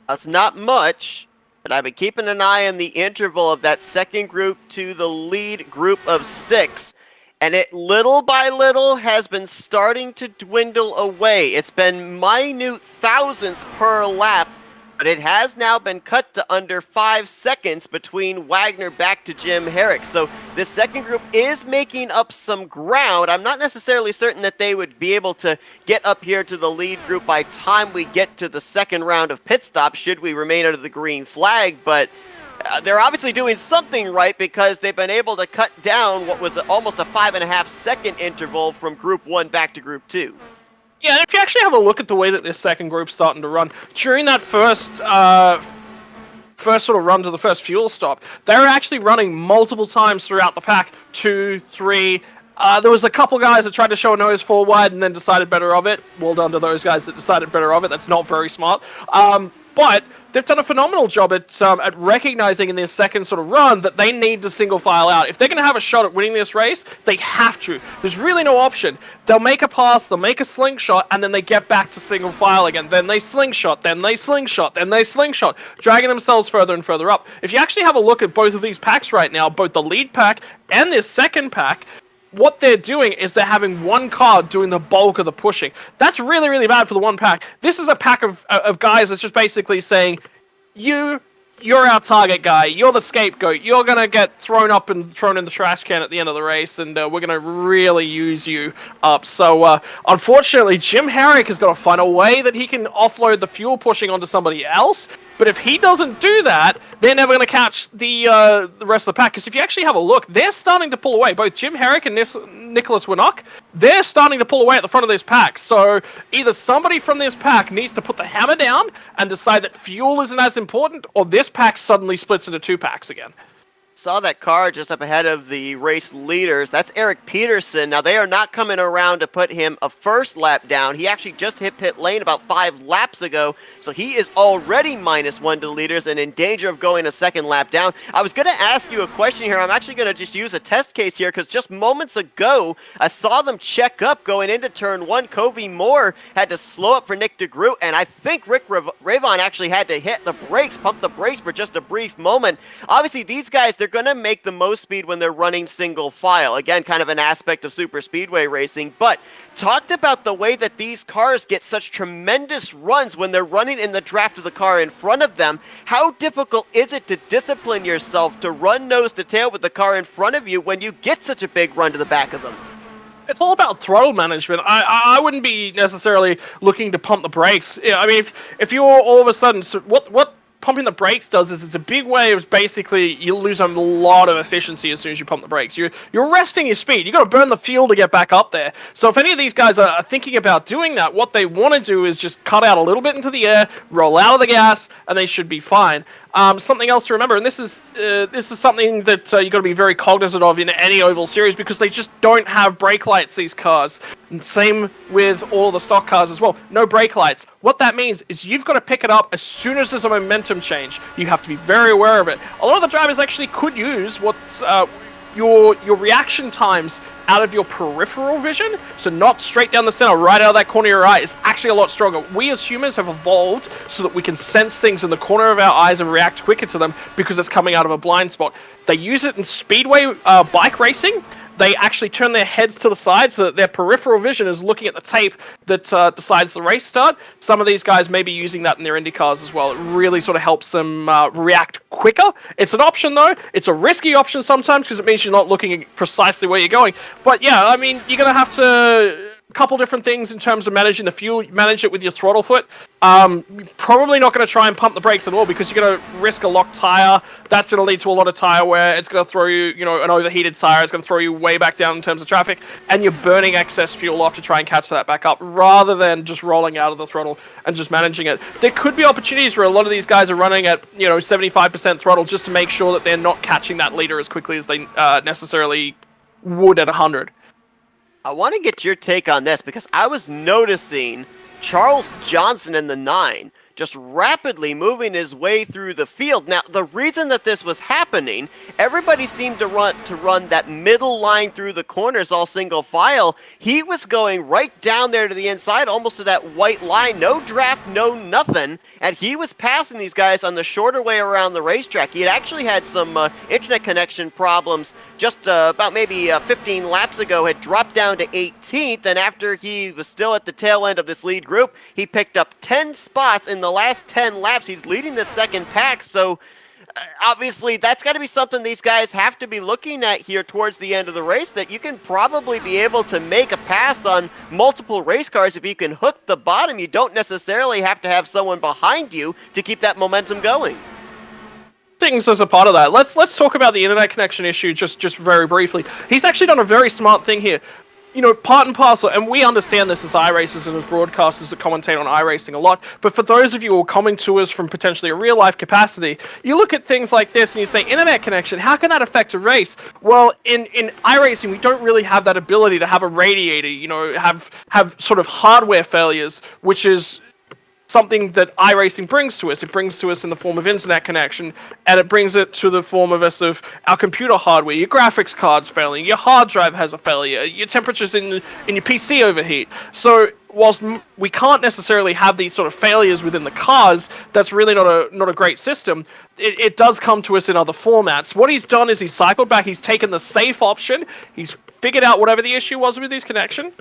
That's not much, but I've been keeping an eye on the interval of that second group to the lead group of 6. And it, little by little, has been starting to dwindle away. It's been minute thousandths per lap, but it has now been cut to under 5 seconds between Wagner back to Jim Herrick. So this second group is making up some ground. I'm not necessarily certain that they would be able to get up here to the lead group by time we get to the second round of pit stops, should we remain under the green flag, but they're obviously doing something right because they've been able to cut down what was almost a 5.5 second interval from Group 1 back to Group 2. Yeah, and if you actually have a look at the way that this second group's starting to run, during that first sort of run to the first fuel stop, they were actually running multiple times throughout the pack, 2, 3. There was a couple guys that tried to show a nose forward and then decided better of it. Well done to those guys that decided better of it. That's not very smart. But they've done a phenomenal job at recognizing in their second sort of run that they need to single file out. If they're going to have a shot at winning this race, they have to. There's really no option. They'll make a pass, they'll make a slingshot, and then they get back to single file again. Then they slingshot, then they slingshot, then they slingshot, dragging themselves further and further up. If you actually have a look at both of these packs right now, both the lead pack and this second pack, what they're doing is they're having one car doing the bulk of the pushing. That's really bad for the one pack. This is a pack of guys that's just basically saying, you're our target guy. You're the scapegoat. You're going to get thrown up and thrown in the trash can at the end of the race, and we're going to really use you up. So, unfortunately, Jim Herrick has got to find a way that he can offload the fuel pushing onto somebody else. But if he doesn't do that, they're never going to catch the rest of the pack. Because if you actually have a look, they're starting to pull away. Both Jim Herrick and Nicholas Winnock, they're starting to pull away at the front of this pack. So either somebody from this pack needs to put the hammer down and decide that fuel isn't as important, or this pack suddenly splits into 2 packs again. Saw that car just up ahead of the race leaders. That's Eric Peterson. Now, they are not coming around to put him a first lap down. He actually just hit pit lane about 5 laps ago, so he is already -1 to leaders and in danger of going a second lap down. I was going to ask you a question here. I'm actually going to just use a test case here because just moments ago, I saw them check up going into turn 1. Covey Moore had to slow up for Nick DeGroot, and I think Rick Ravon actually had to hit the brakes, pump the brakes for just a brief moment. Obviously, these guys, they're going to make the most speed when they're running single file. Again, kind of an aspect of super speedway racing, but talked about the way that these cars get such tremendous runs when they're running in the draft of the car in front of them. How difficult is it to discipline yourself to run nose to tail with the car in front of you when you get such a big run to the back of them? It's all about throttle management. I wouldn't be necessarily looking to pump the brakes. Yeah, I mean, if you're all of a sudden, so what pumping the brakes does is it's a big way of basically you lose a lot of efficiency as soon as you pump the brakes. You're arresting your speed. You got to burn the fuel to get back up there. So if any of these guys are thinking about doing that, what they want to do is just cut out a little bit into the air, roll out of the gas, and they should be fine. Something else to remember, and this is something that you got to be very cognizant of in any oval series because they just don't have brake lights, these cars. And same with all the stock cars as well. No brake lights. What that means is you've got to pick it up as soon as there's a momentum change. You have to be very aware of it. A lot of the drivers actually could use what's your reaction times out of your peripheral vision, so not straight down the center, right out of that corner of your eye, is actually a lot stronger. We as humans have evolved so that we can sense things in the corner of our eyes and react quicker to them because it's coming out of a blind spot. They use it in speedway bike racing. They actually turn their heads to the side so that their peripheral vision is looking at the tape that decides the race start. Some of these guys may be using that in their Indy cars as well. It really sort of helps them react quicker. It's an option though. It's a risky option sometimes because it means you're not looking at precisely where you're going. But yeah, I mean, you're going to have to... couple different things in terms of managing the fuel. Manage it with your throttle foot. Probably not going to try and pump the brakes at all because you're going to risk a locked tire. That's going to lead to a lot of tire wear. It's going to throw you, an overheated tire. It's going to throw you way back down in terms of traffic, and you're burning excess fuel off to try and catch that back up rather than just rolling out of the throttle and just managing it. There could be opportunities where a lot of these guys are running at 75% throttle just to make sure that they're not catching that leader as quickly as they necessarily would at 100. I want to get your take on this because I was noticing Charles Johnson in the 9 just rapidly moving his way through the field. Now, the reason that this was happening, everybody seemed to run that middle line through the corners all single file. He was going right down there to the inside, almost to that white line, no draft, no nothing, and he was passing these guys on the shorter way around the racetrack. He had actually had some internet connection problems just about maybe 15 laps ago, had dropped down to 18th, and after he was still at the tail end of this lead group, he picked up 10 spots in the last 10 laps. He's leading the second pack, so obviously that's got to be something these guys have to be looking at here towards the end of the race, that you can probably be able to make a pass on multiple race cars. If you can hook the bottom, you don't necessarily have to have someone behind you to keep that momentum going. Things as a part of that. Let's talk about the internet connection issue just very briefly. He's actually done a very smart thing here. Part and parcel, and we understand this as iRacers and as broadcasters that commentate on iRacing a lot, but for those of you who are coming to us from potentially a real-life capacity, you look at things like this and you say, internet connection, how can that affect a race? Well, in iRacing, we don't really have that ability to have a radiator, have sort of hardware failures, which is something that iRacing brings to us. It brings to us in the form of internet connection, and it brings it to the form of us of our computer hardware. Your graphics card's failing, your hard drive has a failure, your temperatures in your PC overheat. So whilst we can't necessarily have these sort of failures within the cars, that's really not a great system. It does come to us in other formats. What he's done is he's cycled back, he's taken the safe option, he's figured out whatever the issue was with his connection,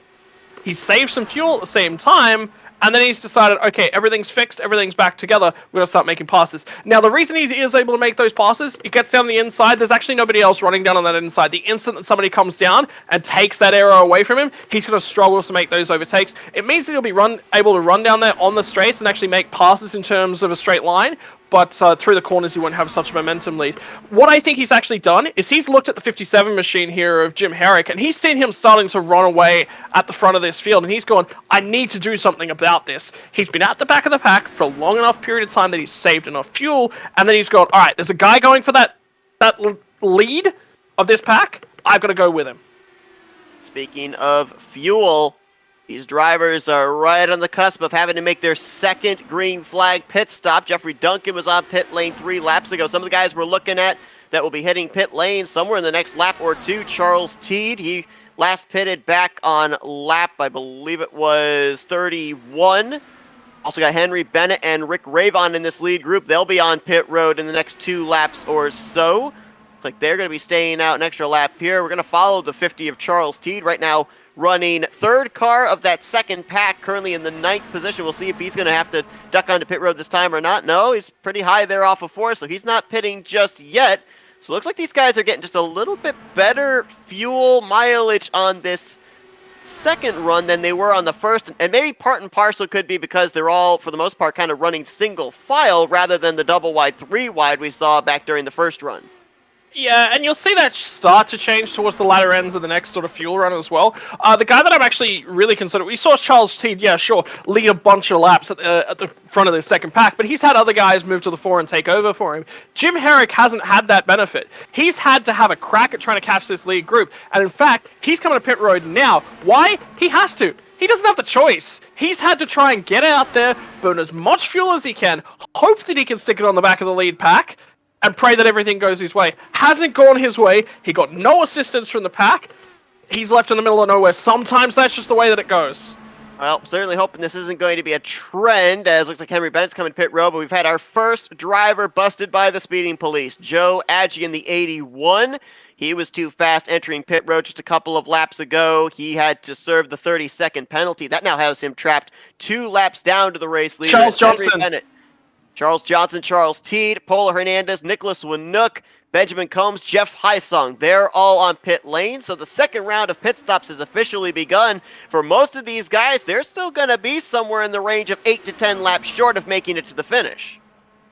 he's saved some fuel at the same time, and then he's decided, okay, everything's fixed, everything's back together, we're going to start making passes. Now, the reason he is able to make those passes, it gets down the inside, there's actually nobody else running down on that inside. The instant that somebody comes down and takes that arrow away from him, he's going to struggle to make those overtakes. It means that he'll be able to run down there on the straights and actually make passes in terms of a straight line, but through the corners he won't have such a momentum lead. What I think he's actually done is he's looked at the 57 machine here of Jim Herrick, and he's seen him starting to run away at the front of this field, and he's gone, I need to do something about this. He's been at the back of the pack for a long enough period of time that he's saved enough fuel, and then he's gone, alright, there's a guy going for that lead of this pack, I've got to go with him. Speaking of fuel, these drivers are right on the cusp of having to make their second green flag pit stop. Jeffrey Duncan was on pit lane 3 laps ago. Some of the guys we're looking at that will be hitting pit lane somewhere in the next lap or two. Charles Teed, he last pitted back on lap, I believe it was 31. Also got Henry Bennett and Rick Ravon in this lead group. They'll be on pit road in the next 2 laps or so. Looks like they're going to be staying out an extra lap here. We're going to follow the 50 of Charles Teed right now, running 3rd car of that second pack, currently in the 9th position. We'll see if he's going to have to duck onto pit road this time or not. No, he's pretty high there off of 4, so he's not pitting just yet. So it looks like these guys are getting just a little bit better fuel mileage on this second run than they were on the first. And maybe part and parcel could be because they're all, for the most part, kind of running single file rather than the double wide 3 wide we saw back during the first run. Yeah, and you'll see that start to change towards the latter ends of the next sort of fuel run as well. The guy that I'm actually really concerned, we saw Charles Teed, yeah, sure, lead a bunch of laps at the front of the second pack, but he's had other guys move to the fore and take over for him. Jim Herrick hasn't had that benefit. He's had to have a crack at trying to catch this lead group, and in fact, he's coming to pit road now. Why? He has to. He doesn't have the choice. He's had to try and get out there, burn as much fuel as he can, hope that he can stick it on the back of the lead pack, and pray that everything goes his way. Hasn't gone his way. He got no assistance from the pack. He's left in the middle of nowhere. Sometimes that's just the way that it goes. Well, certainly hoping this isn't going to be a trend, as it looks like Henry Bennett's coming pit road, but we've had our first driver busted by the speeding police. Joe Agee in the 81. He was too fast entering pit road just a couple of laps ago. He had to serve the 30-second penalty. That now has him trapped 2 laps down to the race leader. Charles Johnson. Charles Johnson, Charles Teed, Polo Hernandez, Nicholas Winook, Benjamin Combs, Jeff Heisong. They're all on pit lane, so the second round of pit stops has officially begun. For most of these guys, they're still going to be somewhere in the range of 8 to 10 laps short of making it to the finish.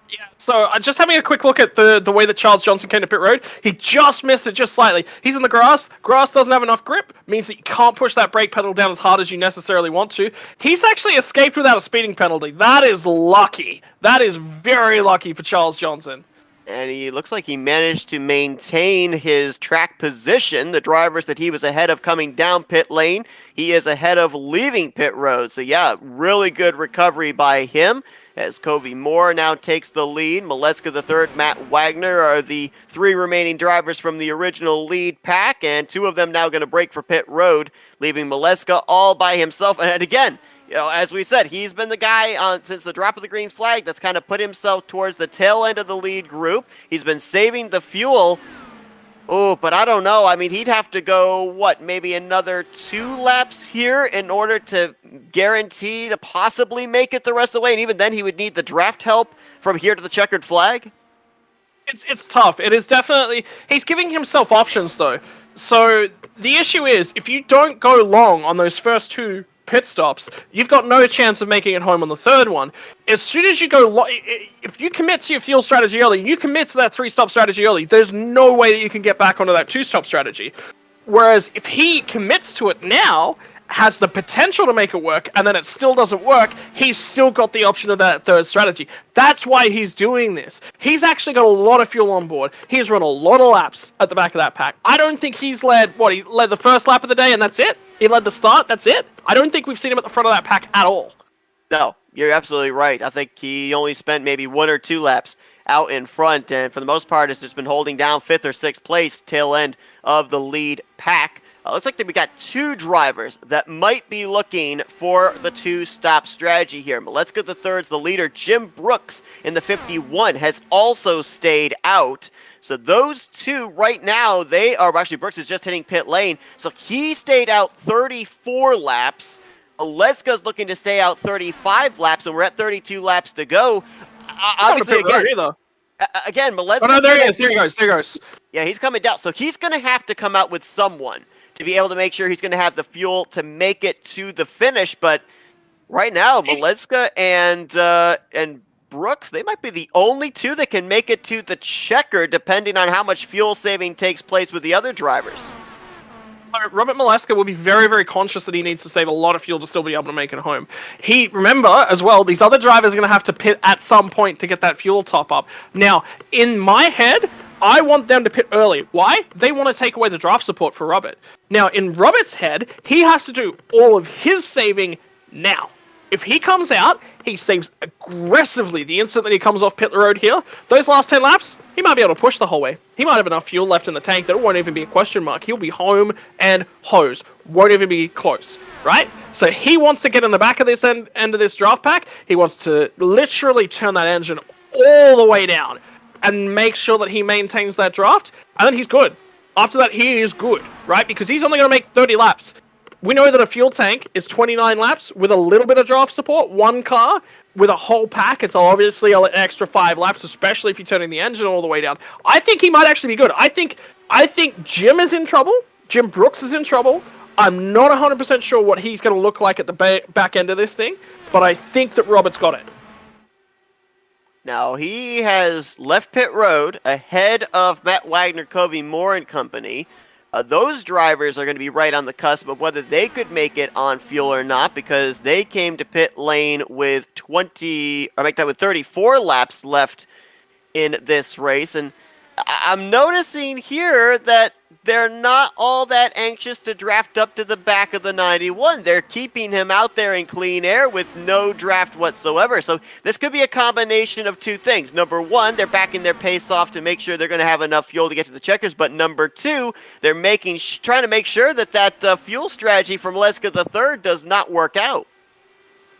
Yeah, so just having a quick look at the way that Charles Johnson came to pit road, he just missed it just slightly. He's in the grass. Grass doesn't have enough grip, means that you can't push that brake pedal down as hard as you necessarily want to. He's actually escaped without a speeding penalty. That is lucky. That is very lucky for Charles Johnson. And he looks like he managed to maintain his track position. The drivers that he was ahead of coming down pit lane, he is ahead of leaving pit road. So yeah, really good recovery by him. As Kobe Moore now takes the lead. Maleska the third, Matt Wagner are the 3 remaining drivers from the original lead pack, and 2 of them now going to break for pit road, leaving Maleska all by himself. And again, you know, as we said, he's been the guy since the drop of the green flag that's kind of put himself towards the tail end of the lead group. He's been saving the fuel. Oh, but I don't know. I mean, he'd have to go, what, maybe another 2 laps here in order to guarantee to possibly make it the rest of the way. And even then, he would need the draft help from here to the checkered flag. It's tough. It is definitely... He's giving himself options, though. So the issue is, if you don't go long on those first 2 pit stops, you've got no chance of making it home on the 3rd one. As soon as you go, if you commit to your fuel strategy early, you commit to that 3-stop strategy early, there's no way that you can get back onto that 2-stop strategy. Whereas if he commits to it now, has the potential to make it work, and then it still doesn't work, he's still got the option of that 3rd strategy. That's why he's doing this. He's actually got a lot of fuel on board. He's run a lot of laps at the back of that pack. I don't think he's led, he led the first lap of the day and that's it? He led the start, that's it? I don't think we've seen him at the front of that pack at all. No, you're absolutely right. I think he only spent maybe 1 or 2 laps out in front, and for the most part, has just been holding down 5th or 6th place, tail end of the lead pack. Looks like that we got 2 drivers that might be looking for the 2-stop strategy here. Maleska the third's the leader. Jim Brooks in the 51 has also stayed out. So those 2 right now, they are actually, Brooks is just hitting pit lane. So he stayed out 34 laps. Maleska's looking to stay out 35 laps, and we're at 32 laps to go. Obviously, again, Maleska. Oh, no, there he goes. Yeah, he's coming down. So he's going to have to come out with someone to be able to make sure he's going to have the fuel to make it to the finish. But right now, Maleska and Brooks, they might be the only 2 that can make it to the checker, depending on how much fuel saving takes place with the other drivers. Robert Maleska will be very, very conscious that he needs to save a lot of fuel to still be able to make it home. Remember, as well, these other drivers are going to have to pit at some point to get that fuel top up. Now, in my head, I want them to pit early. Why? They want to take away the draft support for Robert. Now, in Robert's head, he has to do all of his saving now. If he comes out, he saves aggressively the instant that he comes off pit road here. Those last 10 laps, he might be able to push the whole way. He might have enough fuel left in the tank that it won't even be a question mark. He'll be home and hosed. Won't even be close, right? So he wants to get in the back of this end of this draft pack. He wants to literally turn that engine all the way down and make sure that he maintains that draft, and then he's good. After that, he is good, right? Because he's only going to make 30 laps. We know that a fuel tank is 29 laps with a little bit of draft support. One car with a whole pack, it's obviously an extra 5 laps, especially if you're turning the engine all the way down. I think he might actually be good. I think Jim is in trouble. Jim Brooks is in trouble. I'm not 100% sure what he's going to look like at the back end of this thing, but I think that Robert's got it. Now, he has left pit road ahead of Matt Wagner, Kobe Moore and company. Those drivers are going to be right on the cusp of whether they could make it on fuel or not, because they came to pit lane with 34 laps left in this race. And I'm noticing here that they're not all that anxious to draft up to the back of the 91. They're keeping him out there in clean air with no draft whatsoever. So this could be a combination of two things. Number one, they're backing their pace off to make sure they're going to have enough fuel to get to the checkers. But number two, they're trying to make sure that fuel strategy from Leska III does not work out.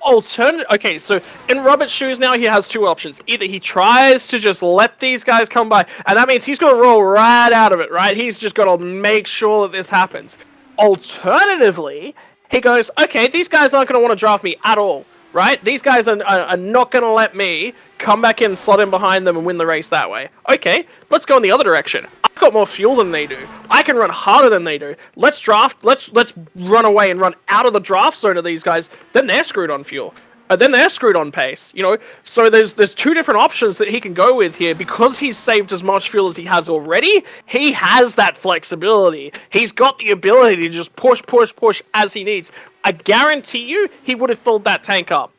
Okay, so in Robert's shoes now, he has two options. Either he tries to just let these guys come by, and that means he's going to roll right out of it, right? He's just got to make sure that this happens. Alternatively, he goes, okay, these guys aren't going to want to draft me at all, right? These guys are not going to let me come back in, slot in behind them, and win the race that way. Okay, let's go in the other direction. I've got more fuel than they do. I can run harder than they do. Let's draft. Let's run away and run out of the draft zone of these guys. Then they're screwed on fuel. Then they're screwed on pace. You know, so there's two different options that he can go with here. Because he's saved as much fuel as he has already, he has that flexibility. He's got the ability to just push as he needs. I guarantee you, he would have filled that tank up.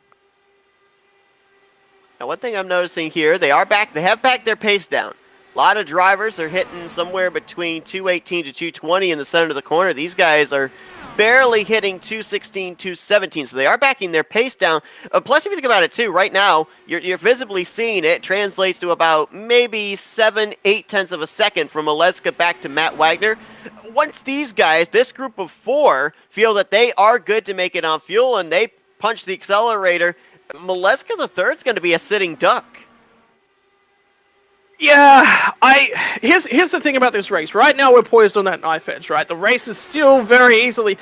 Now, one thing I'm noticing here, they have backed their pace down. A lot of drivers are hitting somewhere between 218 to 220 in the center of the corner. These guys are barely hitting 216, 217, so they are backing their pace down. Plus, if you think about it too, right now, you're visibly seeing it translates to about maybe 7-8 tenths of a second from Oleska back to Matt Wagner. Once these guys, this group of 4, feel that they are good to make it on fuel and they punch the accelerator, Maleska III is going to be a sitting duck. Yeah, here's the thing about this race. Right now, we're poised on that knife edge, right? The race is still very easily...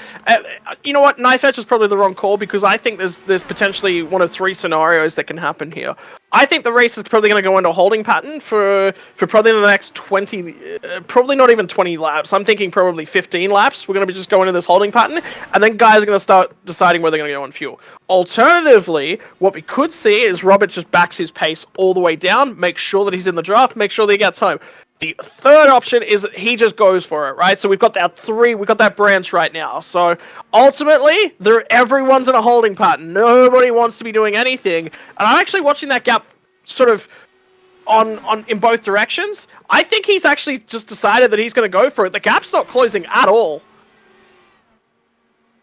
you know what? Knife edge is probably the wrong call, because I think there's potentially one of 3 scenarios that can happen here. I think the race is probably going to go into a holding pattern for probably the next 20... probably not even 20 laps. I'm thinking probably 15 laps. We're going to be just going into this holding pattern, and then guys are going to start deciding where they're going to go on fuel. Alternatively, what we could see is Robert just backs his pace all the way down, make sure that he's in the draft, make sure that he gets home. The third option is that he just goes for it, right? So we've got that branch right now. So ultimately, everyone's in a holding pattern. Nobody wants to be doing anything. And I'm actually watching that gap sort of on in both directions. I think he's actually just decided that he's going to go for it. The gap's not closing at all.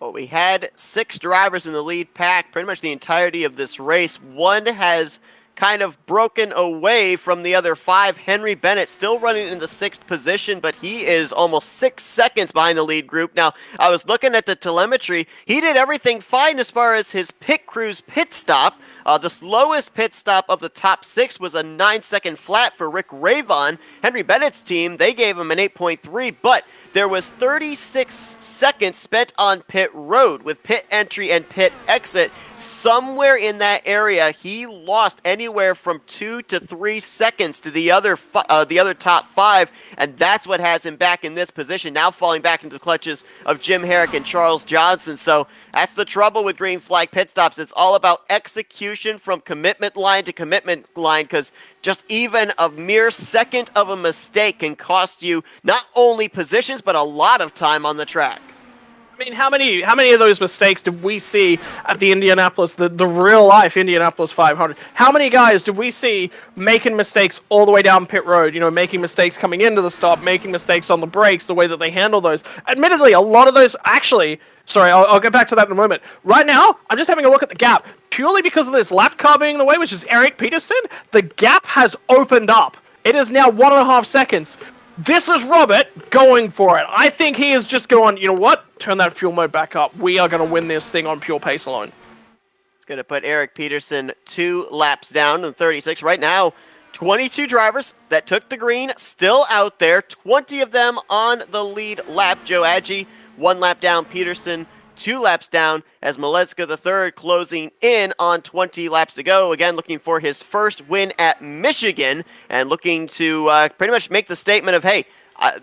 Well, we had 6 drivers in the lead pack pretty much the entirety of this race. One has kind of broken away from the other 5. Henry Bennett still running in the 6th position, but he is almost 6 seconds behind the lead group. Now, I was looking at the telemetry. He did everything fine as far as his pit crew's pit stop. The slowest pit stop of the top 6 was a 9-second flat for Rick Ravon. Henry Bennett's team, they gave him an 8.3, but there was 36 seconds spent on pit road with pit entry and pit exit. Somewhere in that area, he lost anywhere from 2 to 3 seconds to the other top 5, and that's what has him back in this position, now falling back into the clutches of Jim Herrick and Charles Johnson. So that's the trouble with green flag pit stops. It's all about execution from commitment line to commitment line, because just even a mere second of a mistake can cost you not only positions, but a lot of time on the track. I mean, how many of those mistakes did we see at the Indianapolis, the real life Indianapolis 500? How many guys did we see making mistakes all the way down pit road? You know, making mistakes coming into the stop, making mistakes on the brakes, the way that they handle those. Admittedly, a lot of those actually. Sorry, I'll get back to that in a moment. Right now, I'm just having a look at the gap. Purely because of this lap car being in the way, which is Eric Peterson, the gap has opened up. It is now 1.5 seconds. This is Robert going for it. I think he is just going, you know what? Turn that fuel mode back up. We are going to win this thing on pure pace alone. It's going to put Eric Peterson 2 laps down in 36. Right now, 22 drivers that took the green still out there. 20 of them on the lead lap. Joe Agee, 1 lap down. Peterson, 2 laps down, as Maleska III closing in on 20 laps to go. Again, looking for his first win at Michigan and looking to pretty much make the statement of, hey,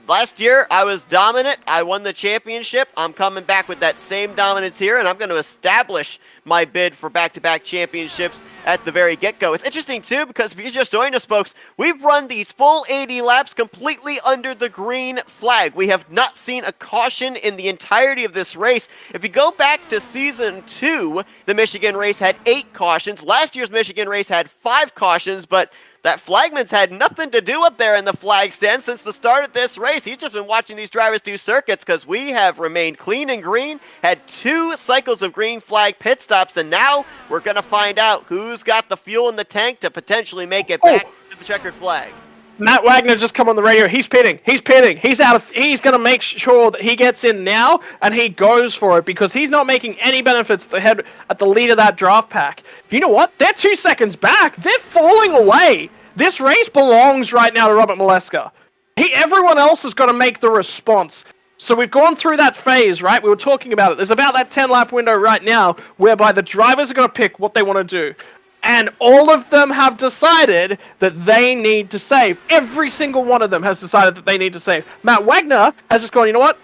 last year I was dominant. I won the championship. I'm coming back with that same dominance here, and I'm going to establish my bid for back-to-back championships at the very get-go. It's interesting, too, because if you just joined us, folks, we've run these full 80 laps completely under the green flag. We have not seen a caution in the entirety of this race. If you go back to Season 2, the Michigan race had 8 cautions. Last year's Michigan race had 5 cautions, but that flagman's had nothing to do up there in the flag stand since the start of this race. He's just been watching these drivers do circuits because we have remained clean and green, had 2 cycles of green flag pit stops, and now we're going to find out who's got the fuel in the tank to potentially make it back to the checkered flag. Matt Wagner just come on the radio. He's pitting. He's going to make sure that he gets in now, and he goes for it because he's not making any benefits at the lead of that draft pack. You know what? They're 2 seconds back. They're falling away. This race belongs right now to Robert Maleska. Everyone else has got to make the response. So we've gone through that phase, right? We were talking about it. There's about that 10-lap window right now whereby the drivers are going to pick what they want to do. And all of them have decided that they need to save. Every single one of them has decided that they need to save. Matt Wagner has just gone, you know what?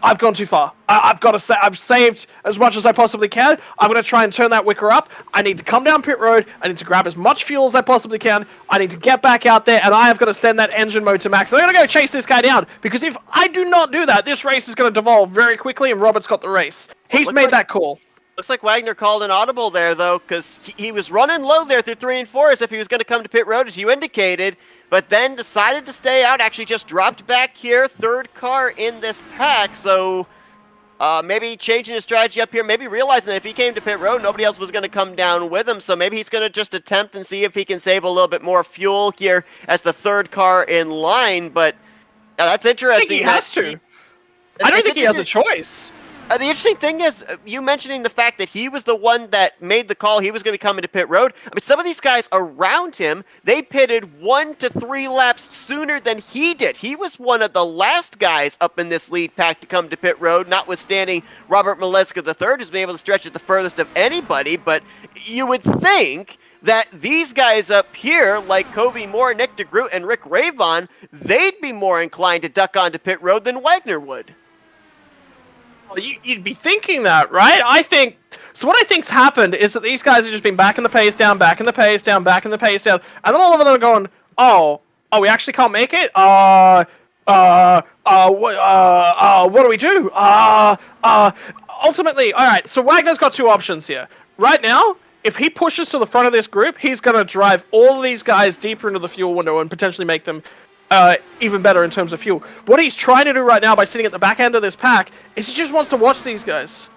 I've gone too far. I've got to say, I've saved as much as I possibly can. I'm going to try and turn that wicker up. I need to come down pit road. I need to grab as much fuel as I possibly can. I need to get back out there, and I have got to send that engine mode to max. I'm going to go chase this guy down, because if I do not do that, this race is going to devolve very quickly, and Robert's got the race. He's made that call. Looks like Wagner called an audible there, though, because he was running low there through 3 and 4 as if he was going to come to pit road, as you indicated, but then decided to stay out, actually just dropped back here, 3rd car in this pack, so maybe changing his strategy up here, maybe realizing that if he came to pit road, nobody else was going to come down with him, so maybe he's going to just attempt and see if he can save a little bit more fuel here as the 3rd car in line, but that's interesting. I think he has to. I don't think he has a choice. The interesting thing is, you mentioning the fact that he was the one that made the call, he was going to be coming to pit road. I mean, some of these guys around him, they pitted 1 to 3 laps sooner than he did. He was one of the last guys up in this lead pack to come to pit road, notwithstanding Robert Maleska III, who's been able to stretch it the furthest of anybody. But you would think that these guys up here, like Kobe Moore, Nick DeGroot, and Rick Ravon, they'd be more inclined to duck onto pit road than Wagner would. You'd be thinking that, right? So what I think's happened is that these guys have just been backing the pace down, backing the pace down, backing the pace down, and then all of them are going, oh, we actually can't make it? What do we do? Ultimately, alright, so Wagner's got 2 options here. Right now, if he pushes to the front of this group, he's going to drive all of these guys deeper into the fuel window and potentially make them even better in terms of fuel. What he's trying to do right now by sitting at the back end of this pack is he just wants to watch these guys.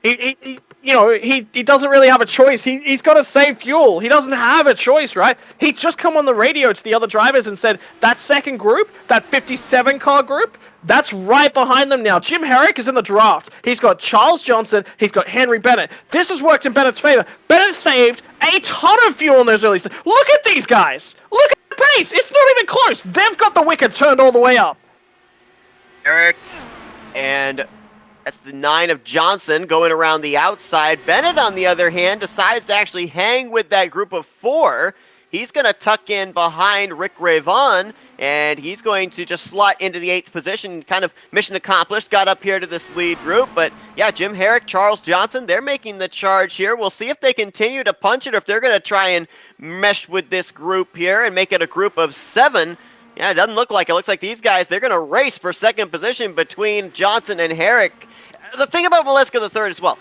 He doesn't really have a choice. He's got to save fuel. He doesn't have a choice, right? He's just come on the radio to the other drivers and said, that second group, that 57 car group, that's right behind them now. Jim Herrick is in the draft. He's got Charles Johnson. He's got Henry Bennett. This has worked in Bennett's favor. Bennett saved a ton of fuel in those early stages. Look at these guys. Look at the pace. It's not even close. They've got the wicket turned all the way up. Herrick, and that's the 9 of Johnson going around the outside. Bennett, on the other hand, decides to actually hang with that group of 4. He's going to tuck in behind Rick Ravon, and he's going to just slot into the 8th position. Kind of mission accomplished, got up here to this lead group. But yeah, Jim Herrick, Charles Johnson, they're making the charge here. We'll see if they continue to punch it or if they're going to try and mesh with this group here and make it a group of 7. Yeah, it doesn't look like it. Looks like these guys, they're going to race for second position between Johnson and Herrick. The thing about Maleska the third as well,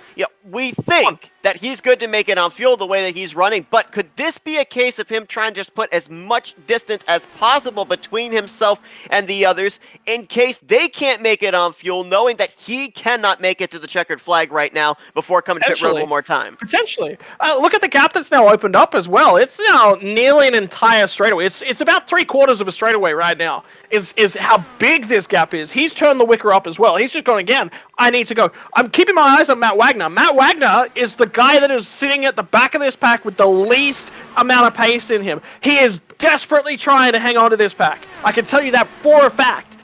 we think that he's good to make it on fuel the way that he's running, but could this be a case of him trying to just put as much distance as possible between himself and the others in case they can't make it on fuel, knowing that he cannot make it to the checkered flag right now before coming to pit road one more time? Potentially. Look at the gap that's now opened up as well. It's now nearly an entire straightaway. It's about 3/4 of a straightaway right now, is how big this gap is. He's turned the wicker up as well. He's just gone again. I need to go. I'm keeping my eyes on Matt Wagner. Matt Wagner is the guy that is sitting at the back of this pack with the least amount of pace in him. He is desperately trying to hang on to this pack. I can tell you that for a fact.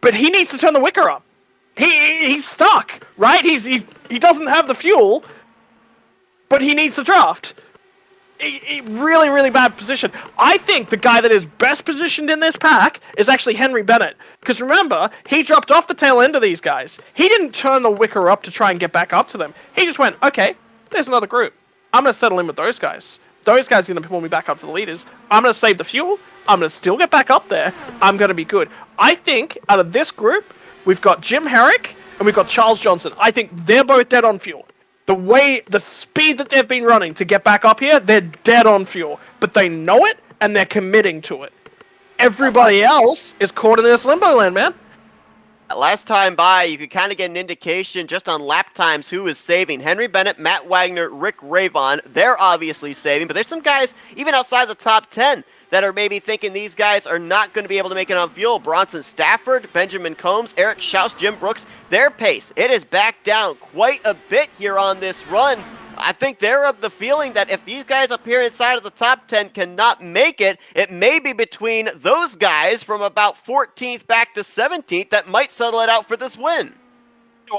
But he needs to turn the wicker up. He's stuck, right? He doesn't have the fuel, but he needs the draft. Really, really bad position. I think the guy that is best positioned in this pack is actually Henry Bennett. Because remember, he dropped off the tail end of these guys. He didn't turn the wicker up to try and get back up to them. He just went, okay, there's another group. I'm going to settle in with those guys. Those guys are going to pull me back up to the leaders. I'm going to save the fuel. I'm going to still get back up there. I'm going to be good. I think out of this group, we've got Jim Herrick and we've got Charles Johnson. I think they're both dead on fuel. The speed that they've been running to get back up here, they're dead on fuel. But they know it, and they're committing to it. Everybody else is caught in this limbo land, man. Last time by, you could kind of get an indication just on lap times who is saving. Henry Bennett, Matt Wagner, Rick Ravon, they're obviously saving. But there's some guys, even outside the top 10, that are maybe thinking these guys are not going to be able to make it on fuel. Bronson Stafford, Benjamin Combs, Eric Schaus, Jim Brooks, their pace, it is back down quite a bit here on this run. I think they're of the feeling that if these guys up here inside of the top 10 cannot make it, it may be between those guys from about 14th back to 17th that might settle it out for this win.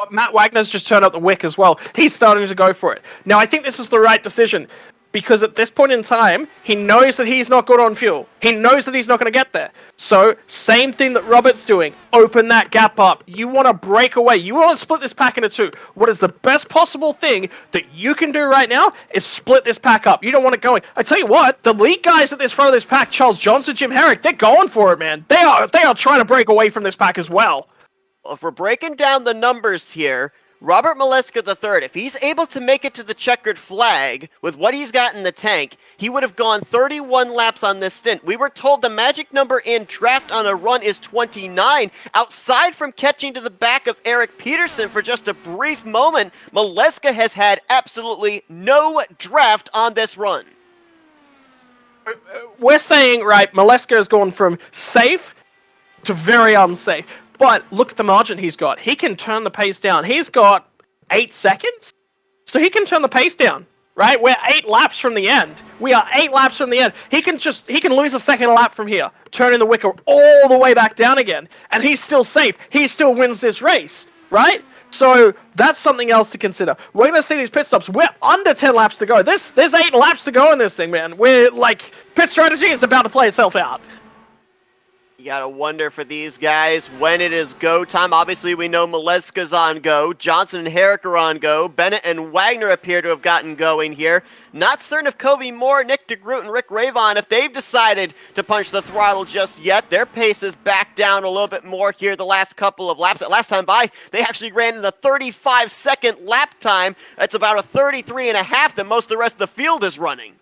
Matt Wagner's just turned up the wick as well. He's starting to go for it. Now, I think this is the right decision. Because at this point in time, he knows that he's not good on fuel. He knows that he's not going to get there. So, same thing that Robert's doing. Open that gap up. You want to break away. You want to split this pack into two. What is the best possible thing that you can do right now is split this pack up. You don't want it going. I tell you what, the lead guys at this front of this pack, Charles Johnson, Jim Herrick, they're going for it, man. They are trying to break away from this pack as well. If we're breaking down the numbers here, Robert Maleska III, if he's able to make it to the checkered flag with what he's got in the tank, he would have gone 31 laps on this stint. We were told the magic number in draft on a run is 29. Outside from catching to the back of Eric Peterson for just a brief moment, Maleska has had absolutely no draft on this run. We're saying, right, Maleska has gone from safe to very unsafe. But look at the margin he's got. He can turn the pace down. He's got 8 seconds. So he can turn the pace down, right? We're 8 laps from the end. We are 8 laps from the end. He can lose a second lap from here, turning the wicker all the way back down again. And he's still safe. He still wins this race, right? So that's something else to consider. We're going to see these pit stops. We're under 10 laps to go. There's 8 laps to go in this thing, man. We're like, pit strategy is about to play itself out. You gotta wonder for these guys when it is go time. Obviously, we know Maleska's on go. Johnson and Herrick are on go. Bennett and Wagner appear to have gotten going here. Not certain if Covey Moore, Nick DeGroot, and Rick Ravon, if they've decided to punch the throttle just yet. Their pace is back down a little bit more here the last couple of laps. That last time by, they actually ran in the 35-second lap time. That's about a 33.5 that most of the rest of the field is running.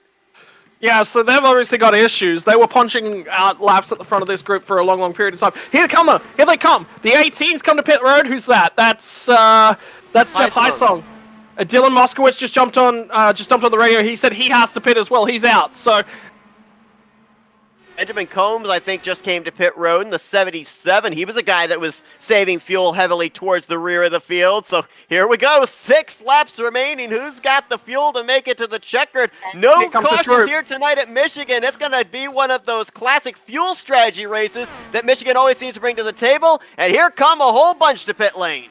Yeah, so they've obviously got issues. They were punching out laps at the front of this group for a long, long period of time. Here they come. The 18s come to pit road. Who's that? That's Jeff Highsong. Dylan Moskowitz just jumped on the radio. He said he has to pit as well. He's out. So Benjamin Combs, I think, just came to pit road in the 77. He was a guy that was saving fuel heavily towards the rear of the field. So here we go. 6 laps remaining. Who's got the fuel to make it to the checkered? No cautions here tonight at Michigan. It's going to be one of those classic fuel strategy races that Michigan always seems to bring to the table. And here come a whole bunch to pit lane.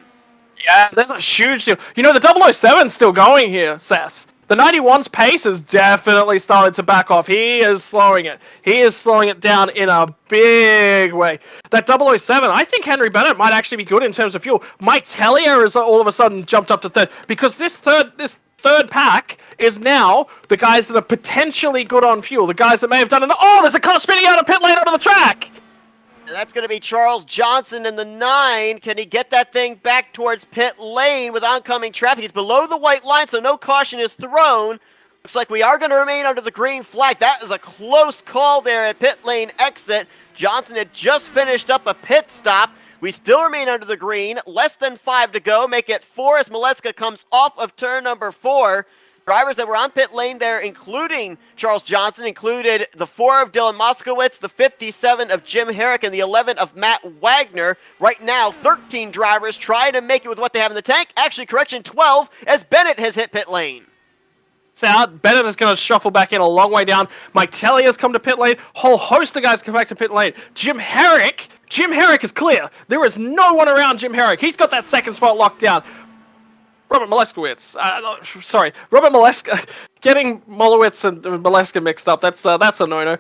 Yeah, that's a huge deal. You know, the 007's still going here, Seth. The 91's pace has definitely started to back off. He is slowing it. He is slowing it down in a big way. That 007, I think Henry Bennett might actually be good in terms of fuel. Mike Tellier has all of a sudden jumped up to third because this third pack is now the guys that are potentially good on fuel. The guys that may have done it. Oh, there's a car spinning out of pit lane onto the track. And that's going to be Charles Johnson in the 9. Can he get that thing back towards pit lane with oncoming traffic? He's below the white line, so no caution is thrown. Looks like we are going to remain under the green flag. That is a close call there at pit lane exit. Johnson had just finished up a pit stop. We still remain under the green. Less than 5 to go. Make it 4 as Maleska comes off of turn number 4. Drivers that were on pit lane there, including Charles Johnson, included the 4 of Dylan Moskowitz, the 57 of Jim Herrick, and the 11 of Matt Wagner. Right now, 13 drivers trying to make it with what they have in the tank. Actually, correction, 12, as Bennett has hit pit lane. It's out. Bennett is going to shuffle back in a long way down. Mike Telly has come to pit lane. Whole host of guys come back to pit lane. Jim Herrick is clear. There is no one around Jim Herrick. He's got that second spot locked down. Robert Moleskowitz. Robert Maleska. Getting Molowitz and Maleska mixed up. That's a no-no.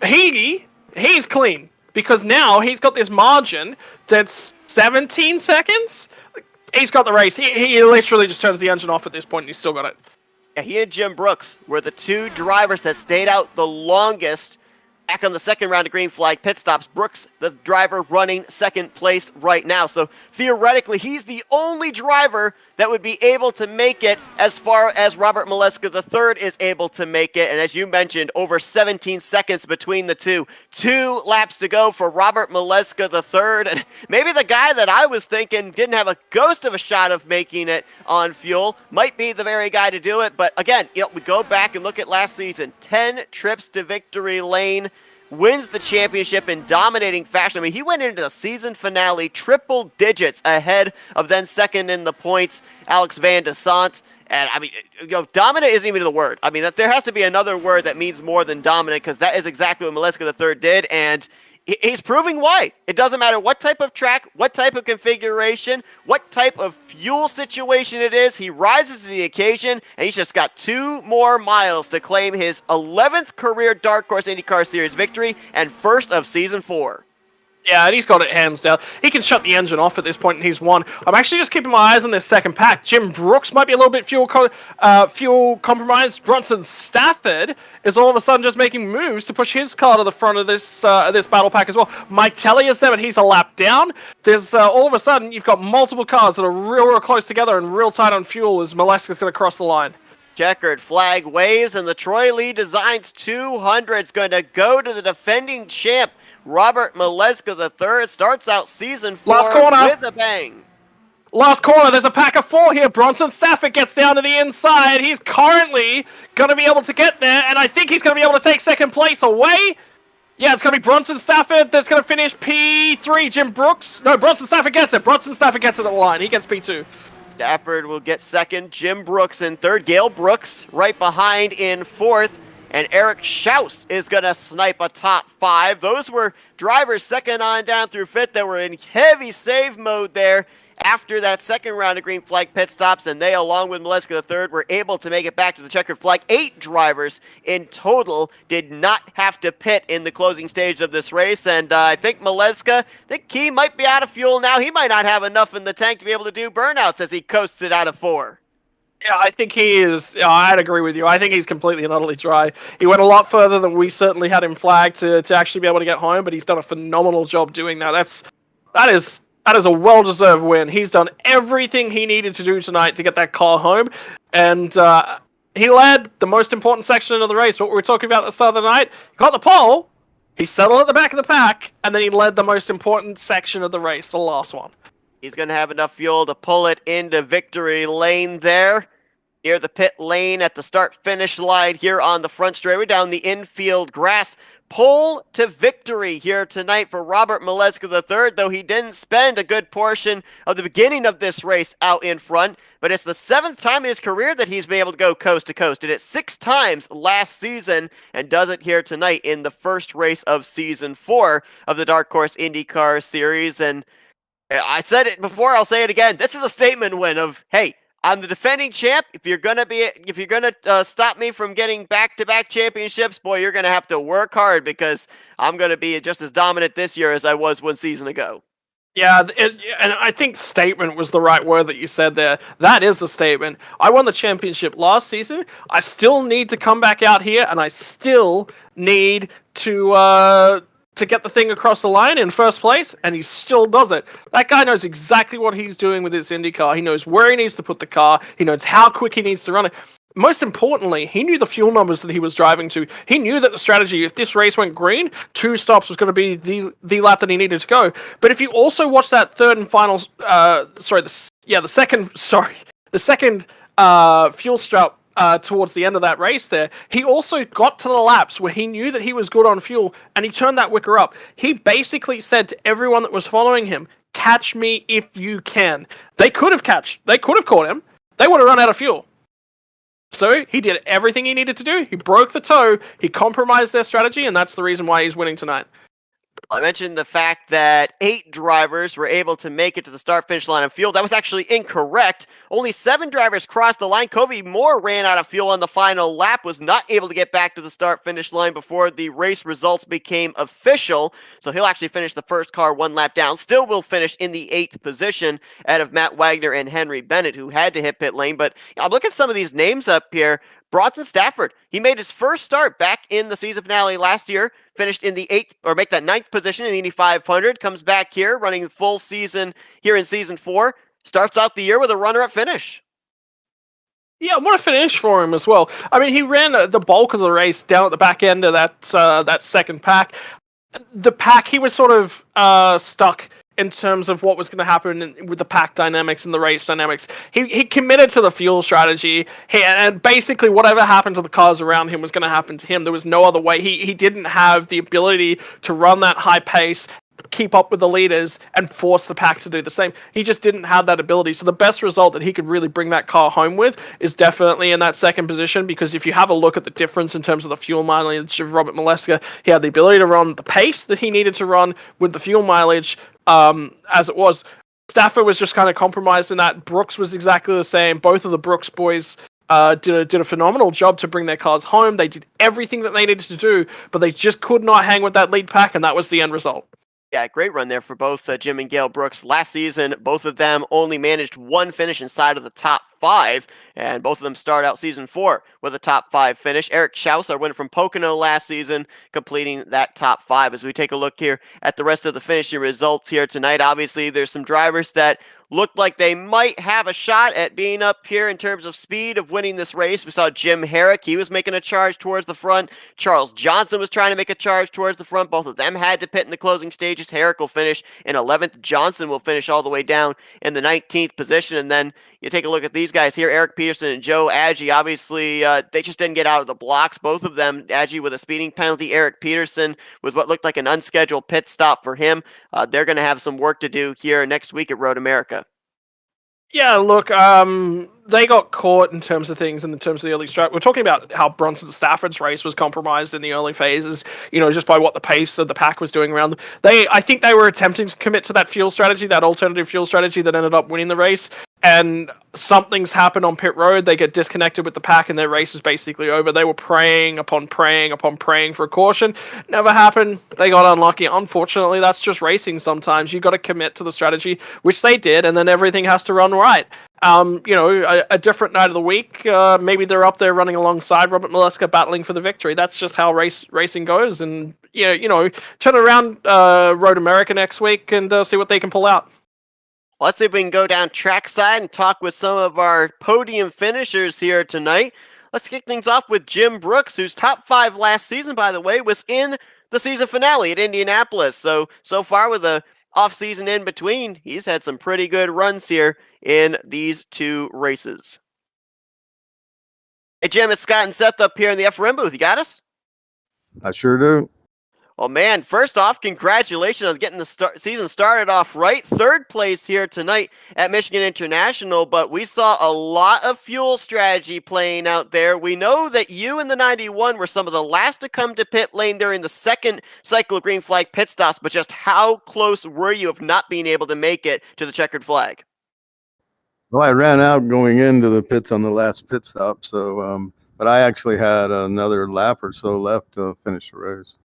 He's clean because now he's got this margin that's 17 seconds. He's got the race. He literally just turns the engine off at this point and he's still got it. Yeah, he and Jim Brooks were the 2 drivers that stayed out the longest back on the second round of green flag pit stops. Brooks, the driver running second place right now. So theoretically, he's the only driver that would be able to make it as far as Robert Maleska III is able to make it. And as you mentioned, over 17 seconds between the two. 2 laps to go for Robert Maleska III. And maybe the guy that I was thinking didn't have a ghost of a shot of making it on fuel might be the very guy to do it. But again, we go back and look at last season. 10 trips to victory lane. Wins the championship in dominating fashion. I mean, he went into the season finale triple digits ahead of then second in the points, Alex Van de Sant. And I mean, dominant isn't even the word. I mean, there has to be another word that means more than dominant, because that is exactly what Maleska III did. And he's proving why. It doesn't matter what type of track, what type of configuration, what type of fuel situation it is. He rises to the occasion, and he's just got 2 more miles to claim his 11th career Dark Horse IndyCar Series victory and first of Season 4. Yeah, and he's got it hands down. He can shut the engine off at this point, and he's won. I'm actually just keeping my eyes on this second pack. Jim Brooks might be a little bit fuel compromised. Bronson Stafford is all of a sudden just making moves to push his car to the front of this battle pack as well. Mike Telly is there, but he's a lap down. There's all of a sudden, you've got multiple cars that are real close together and real tight on fuel as Maleska's going to cross the line. Checkered flag waves, and the Troy Lee Designs 200 is going to go to the defending champ, Robert Maleska III. Starts out Season 4 with a bang. Last corner, there's a pack of 4 here. Bronson Stafford gets down to the inside. He's currently going to be able to get there, and I think he's going to be able to take second place away. Yeah, it's going to be Bronson Stafford that's going to finish P3. Jim Brooks. No, Bronson Stafford gets it. Bronson Stafford gets it at the line. He gets P2. Stafford will get second. Jim Brooks in third. Gale Brooks right behind in fourth. And Eric Schaus is going to snipe a top 5. Those were drivers second on down through fifth that were in heavy save mode there after that second round of green flag pit stops, and they, along with Maleska III, were able to make it back to the checkered flag. 8 drivers in total did not have to pit in the closing stage of this race, and I think Maleska, he might be out of fuel now. He might not have enough in the tank to be able to do burnouts as he coasts it out of 4. Yeah, I think he is. I'd agree with you. I think he's completely and utterly dry. He went a lot further than we certainly had him flagged to actually be able to get home, but he's done a phenomenal job doing that. That is a well-deserved win. He's done everything he needed to do tonight to get that car home, and he led the most important section of the race. What we were talking about at the start of the night, he got the pole, he settled at the back of the pack, and then he led the most important section of the race, the last one. He's going to have enough fuel to pull it into victory lane there. Near the pit lane at the start-finish line here on the front straightaway down the infield grass. Pole to victory here tonight for Robert Maleska III, though he didn't spend a good portion of the beginning of this race out in front. But it's the 7th time in his career that he's been able to go coast to coast. Did it 6 times last season and does it here tonight in the first race of Season 4 of the Dark Horse IndyCar Series. And I said it before, I'll say it again. This is a statement win of, hey, I'm the defending champ. If you're gonna stop me from getting back-to-back championships, boy, you're gonna have to work hard, because I'm gonna be just as dominant this year as I was 1 season ago. Yeah, and I think statement was the right word that you said there. That is the statement. I won the championship last season. I still need to come back out here, and I still need to to get the thing across the line in first place, and he still does it. That guy knows exactly what he's doing with his IndyCar. He knows where he needs to put the car. He knows how quick he needs to run it. Most importantly, he knew the fuel numbers that he was driving to. He knew that the strategy, if this race went green, 2 stops was going to be the lap that he needed to go. But if you also watch that third and final, the second fuel strap towards the end of that race there, he also got to the laps where he knew that he was good on fuel, and he turned that wicker up. He basically said to everyone that was following him, "Catch me if you can." They could have caught him. They would have run out of fuel. So he did everything he needed to do. He broke the toe. He compromised their strategy, and that's the reason why he's winning tonight. I mentioned the fact that 8 drivers were able to make it to the start-finish line of fuel. That was actually incorrect. Only 7 drivers crossed the line. Covey Moore ran out of fuel on the final lap, was not able to get back to the start-finish line before the race results became official. So he'll actually finish the first car 1 lap down. Still will finish in the 8th position out of Matt Wagner and Henry Bennett, who had to hit pit lane. But I'm looking at some of these names up here. Bronson Stafford, he made his first start back in the season finale last year, finished in the 8th, or make that 9th position in the Indy 500, comes back here, running the full season here in season 4, starts out the year with a runner-up finish. Yeah, what a finish for him as well. I mean, he ran the bulk of the race down at the back end of that second pack. The pack, he was sort of stuck in terms of what was going to happen with the pack dynamics and the race dynamics. He committed to the fuel strategy, and basically whatever happened to the cars around him was going to happen to him. There was no other way. He didn't have the ability to run that high pace, keep up with the leaders, and force the pack to do the same. He just didn't have that ability. So the best result that he could really bring that car home with is definitely in that second position, because if you have a look at the difference in terms of the fuel mileage of Robert Mileska, he had the ability to run the pace that he needed to run with the fuel mileage as it was. Stafford was just kind of compromised in that. Brooks was exactly the same. Both of the Brooks boys did a phenomenal job to bring their cars home. They did everything that they needed to do, but they just could not hang with that lead pack, and that was the end result. Yeah, great run there for both Jim and Gail Brooks. Last season, both of them only managed 1 finish inside of the top 5, and both of them start out season 4 with a top 5 finish. Eric Schaus, our winner from Pocono last season, completing that top 5. As we take a look here at the rest of the finishing results here tonight, obviously there's some drivers that looked like they might have a shot at being up here in terms of speed of winning this race. We saw Jim Herrick. He was making a charge towards the front. Charles Johnson was trying to make a charge towards the front. Both of them had to pit in the closing stages. Herrick will finish in 11th. Johnson will finish all the way down in the 19th position. And then you take a look at these guys here, Eric Peterson and Joe Agee. Obviously, they just didn't get out of the blocks. Both of them, Agee with a speeding penalty, Eric Peterson with what looked like an unscheduled pit stop for him. They're going to have some work to do here next week at Road America. Yeah, look, they got caught in terms of things, in terms of the early start. We're talking about how Bronson Stafford's race was compromised in the early phases, just by what the pace of the pack was doing around them. I think they were attempting to commit to that fuel strategy, that alternative fuel strategy that ended up winning the race, and something's happened on pit road. They get disconnected with the pack, and their race is basically over. They were praying upon praying upon praying for a caution. Never happened. They got unlucky. Unfortunately, that's just racing sometimes. You got to commit to the strategy, which they did, and then everything has to run right. A different night of the week, maybe they're up there running alongside Robert Mileska battling for the victory. That's just how racing goes. And, turn around Road America next week and see what they can pull out. Let's see if we can go down trackside and talk with some of our podium finishers here tonight. Let's kick things off with Jim Brooks, whose top 5 last season, by the way, was in the season finale at Indianapolis. So far with a off-season in between, he's had some pretty good runs here in these 2 races. Hey, Jim, it's Scott and Seth up here in the FRM booth. You got us? I sure do. Well, man, first off, congratulations on getting the season started off right. 3rd place here tonight at Michigan International, but we saw a lot of fuel strategy playing out there. We know that you and the 91 were some of the last to come to pit lane during the second cycle of green flag pit stops, but just how close were you of not being able to make it to the checkered flag? Well, I ran out going into the pits on the last pit stop, so but I actually had another lap or so left to finish the race.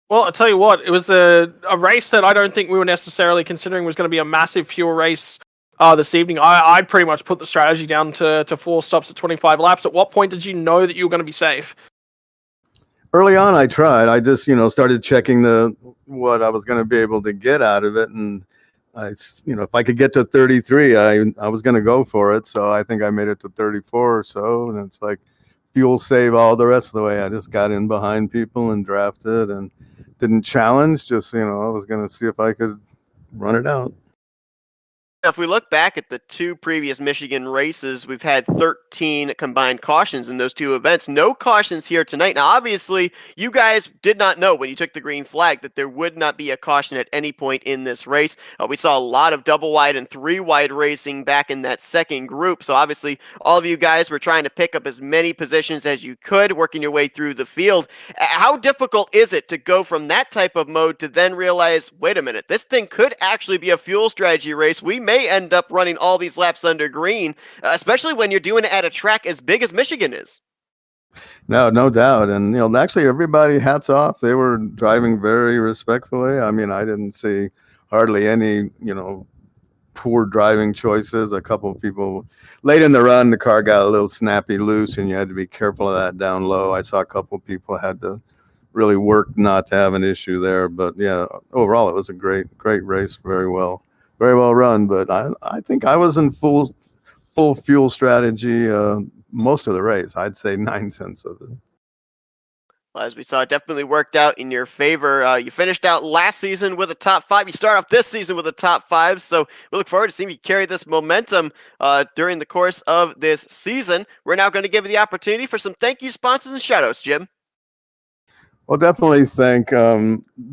Well, I'll tell you what, it was a race that I don't think we were necessarily considering was going to be a massive fuel race this evening. I pretty much put the strategy down to 4 stops at 25 laps. At what point did you know that you were going to be safe? Early on, I tried. I just, started checking what I was going to be able to get out of it, and if I could get to 33, I was going to go for it. So I think I made it to 34 or so, and it's like fuel save all the rest of the way. I just got in behind people and drafted, and didn't challenge. Just, I was going to see if I could run it out. If we look back at the two previous Michigan races, we've had 13 combined cautions in those two events. No cautions here tonight. Now, obviously, you guys did not know when you took the green flag that there would not be a caution at any point in this race. We saw a lot of double wide and three wide racing back in that second group. So, obviously, all of you guys were trying to pick up as many positions as you could, working your way through the field. How difficult is it to go from that type of mode to then realize, wait a minute, this thing could actually be a fuel strategy race? We may end up running all these laps under green, especially when you're doing it at a track as big as Michigan is. No doubt. And, actually everybody, hats off. They were driving very respectfully. I mean, I didn't see hardly any, poor driving choices. A couple of people late in the run, the car got a little snappy loose and you had to be careful of that down low. I saw a couple of people had to really work not to have an issue there. But yeah, overall, it was a great race. Very well run. But I think I was in full fuel strategy most of the race. I'd say 9 cents of it. Well, as we saw, it definitely worked out in your favor. You finished out last season with a top 5. You start off this season with a top 5. So we look forward to seeing you carry this momentum during the course of this season. We're now going to give you the opportunity for some thank you sponsors and shoutouts, Jim. Well, definitely thank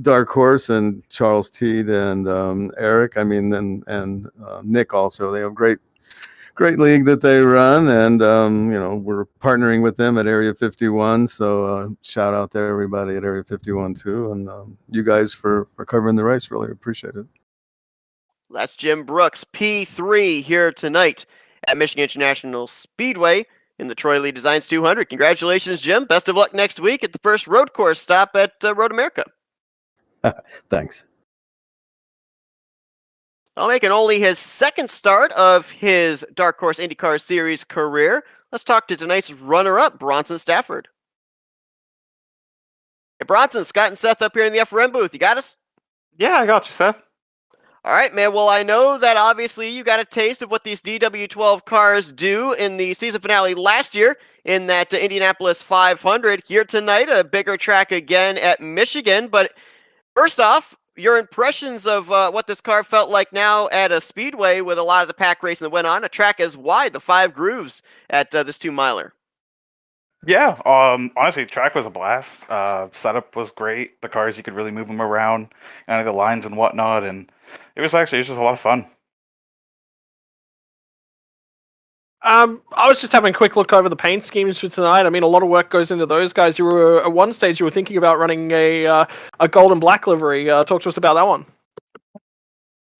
Dark Horse and Charles Teed and Eric. I mean, and Nick also. They have great league that they run, and we're partnering with them at Area 51. So shout out to everybody at Area 51 too, and you guys for covering the race. Really appreciate it. That's Jim Brooks, P3 here tonight at Michigan International Speedway in the Troy Lee Designs 200. Congratulations, Jim. Best of luck next week at the first road course stop at Road America. Thanks. While making only his second start of his Dark Horse IndyCar Series career, let's talk to tonight's runner-up, Bronson Stafford. Hey, Bronson, Scott and Seth up here in the FRM booth. You got us? Yeah, I got you, Seth. All right, man. Well, I know that obviously you got a taste of what these DW12 cars do in the season finale last year in that Indianapolis 500. Here tonight, a bigger track again at Michigan. But first off, your impressions of what this car felt like now at a speedway with a lot of the pack racing that went on, a track as wide, the 5 grooves at this 2-miler. Yeah, honestly, the track was a blast. Setup was great. The cars, you could really move them around, the lines and whatnot, and it was just a lot of fun. I was just having a quick look over the paint schemes for tonight. I mean, a lot of work goes into those guys. You were at one stage you were thinking about running a gold and black livery. Talk to us about that one.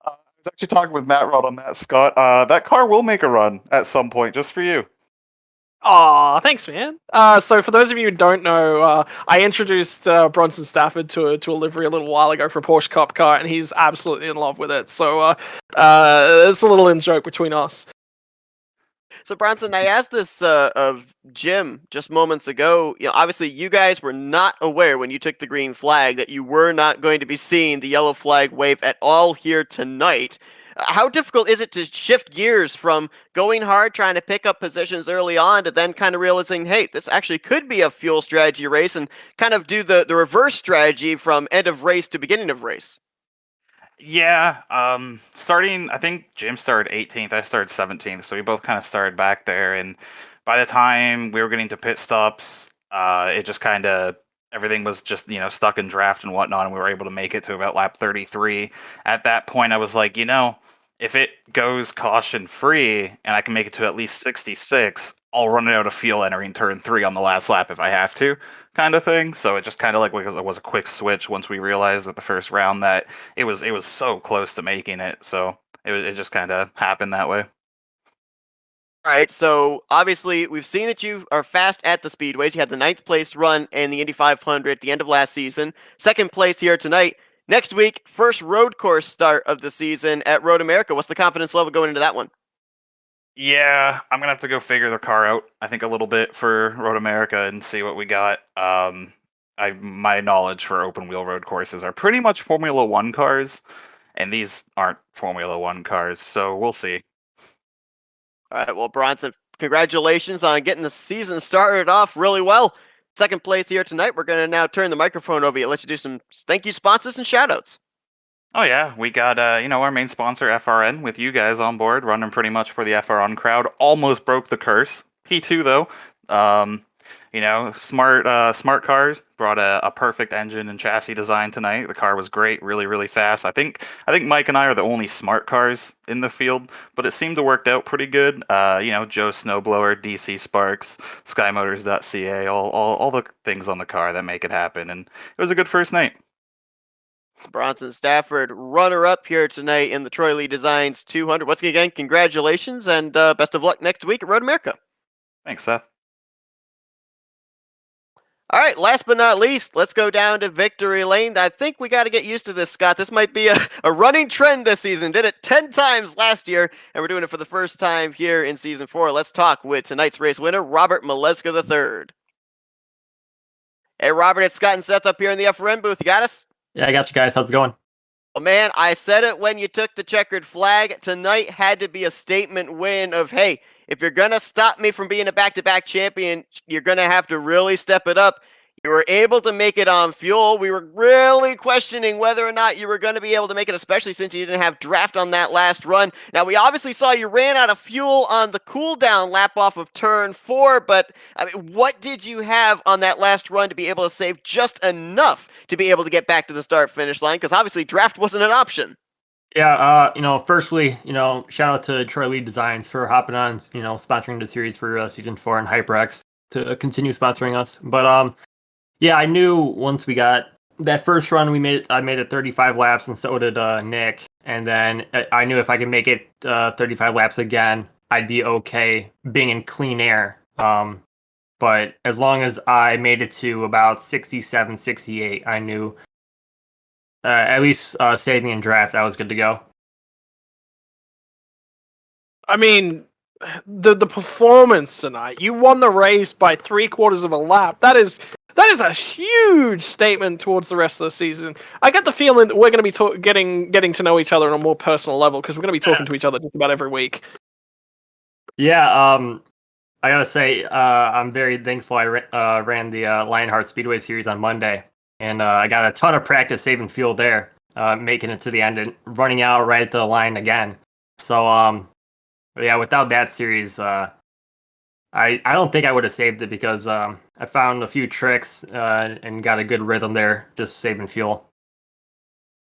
I was actually talking with Matt Rod on that, Scott. That car will make a run at some point, just for you. Aw, thanks, man. So for those of you who don't know, I introduced Bronson Stafford to a livery a little while ago for a Porsche Cup car, and he's absolutely in love with it. So it's a little in-joke between us. So Bronson, I asked this of Jim just moments ago. Obviously you guys were not aware when you took the green flag that you were not going to be seeing the yellow flag wave at all here tonight. How difficult is it to shift gears from going hard, trying to pick up positions early on, to then kind of realizing, hey, this actually could be a fuel strategy race, and kind of do the reverse strategy from end of race to beginning of race? Yeah, starting, I think Jim started 18th, I started 17th, so we both kind of started back there, and by the time we were getting to pit stops, it just kind of, everything was just, stuck in draft and whatnot, and we were able to make it to about lap 33. At that point, I was like, if it goes caution free and I can make it to at least 66, I'll run it out of fuel entering turn 3 on the last lap if I have to, kind of thing. So it just kind of like was a quick switch once we realized that the first round that it was so close to making it. So it just kind of happened that way. All right, so obviously we've seen that you are fast at the speedways. You had the 9th place run in the Indy 500 at the end of last season. 2nd place here tonight. Next week, first road course start of the season at Road America. What's the confidence level going into that one? Yeah, I'm gonna have to go figure the car out, I think, a little bit for Road America and see what we got. my knowledge for open wheel road courses are pretty much Formula One cars, and these aren't Formula One cars, so we'll see. All right, well, Bronson, congratulations on getting the season started off really well. Second place here tonight. We're going to now turn the microphone over to you. Let you do some thank you sponsors and shoutouts. Oh yeah, we got our main sponsor FRN with you guys on board, running pretty much for the FRN crowd. Almost broke the curse. P2 though. Smart cars brought a perfect engine and chassis design tonight. The car was great, really really fast. I think Mike and I are the only smart cars in the field, but it seemed to work out pretty good. Joe Snowblower, DC Sparks, SkyMotors.ca, all the things on the car that make it happen, and it was a good first night. Bronson Stafford, runner-up here tonight in the Troy Lee Designs 200. Once again, congratulations, and best of luck next week at Road America. Thanks, Seth. All right, last but not least, let's go down to victory lane. I think we got to get used to this, Scott. This might be a running trend this season. Did it 10 times last year, and we're doing it for the first time here in Season 4. Let's talk with tonight's race winner, Robert Maleska III. Hey, Robert, it's Scott and Seth up here in the FRN booth. You got us? Yeah, I got you guys. How's it going? Well, man, I said it when you took the checkered flag. Tonight had to be a statement win of, hey, if you're going to stop me from being a back-to-back champion, you're going to have to really step it up. You were able to make it on fuel. We were really questioning whether or not you were going to be able to make it, especially since you didn't have draft on that last run. Now, we obviously saw you ran out of fuel on the cool-down lap off of turn 4, but I mean, what did you have on that last run to be able to save just enough to be able to get back to the start-finish line? Because obviously draft wasn't an option. Yeah, firstly, shout out to Troy Lee Designs for hopping on, sponsoring the series for Season 4 and HyperX to continue sponsoring us. But, yeah, I knew once we got that first run, I made it 35 laps, and so did Nick. And then I knew if I could make it 35 laps again, I'd be okay being in clean air. But as long as I made it to about 67, 68, I knew at least saving in draft, I was good to go. I mean, the performance tonight, you won the race by 3/4 of a lap. That is a huge statement towards the rest of the season. I get the feeling that we're going to be getting to know each other on a more personal level, because we're going to be talking to each other just about every week. Yeah, I gotta say, I'm very thankful I ran the Lionheart Speedway Series on Monday, and I got a ton of practice saving fuel there, making it to the end and running out right at the line again. So, yeah, without that series, I don't think I would have saved it, because I found a few tricks and got a good rhythm there, just saving fuel.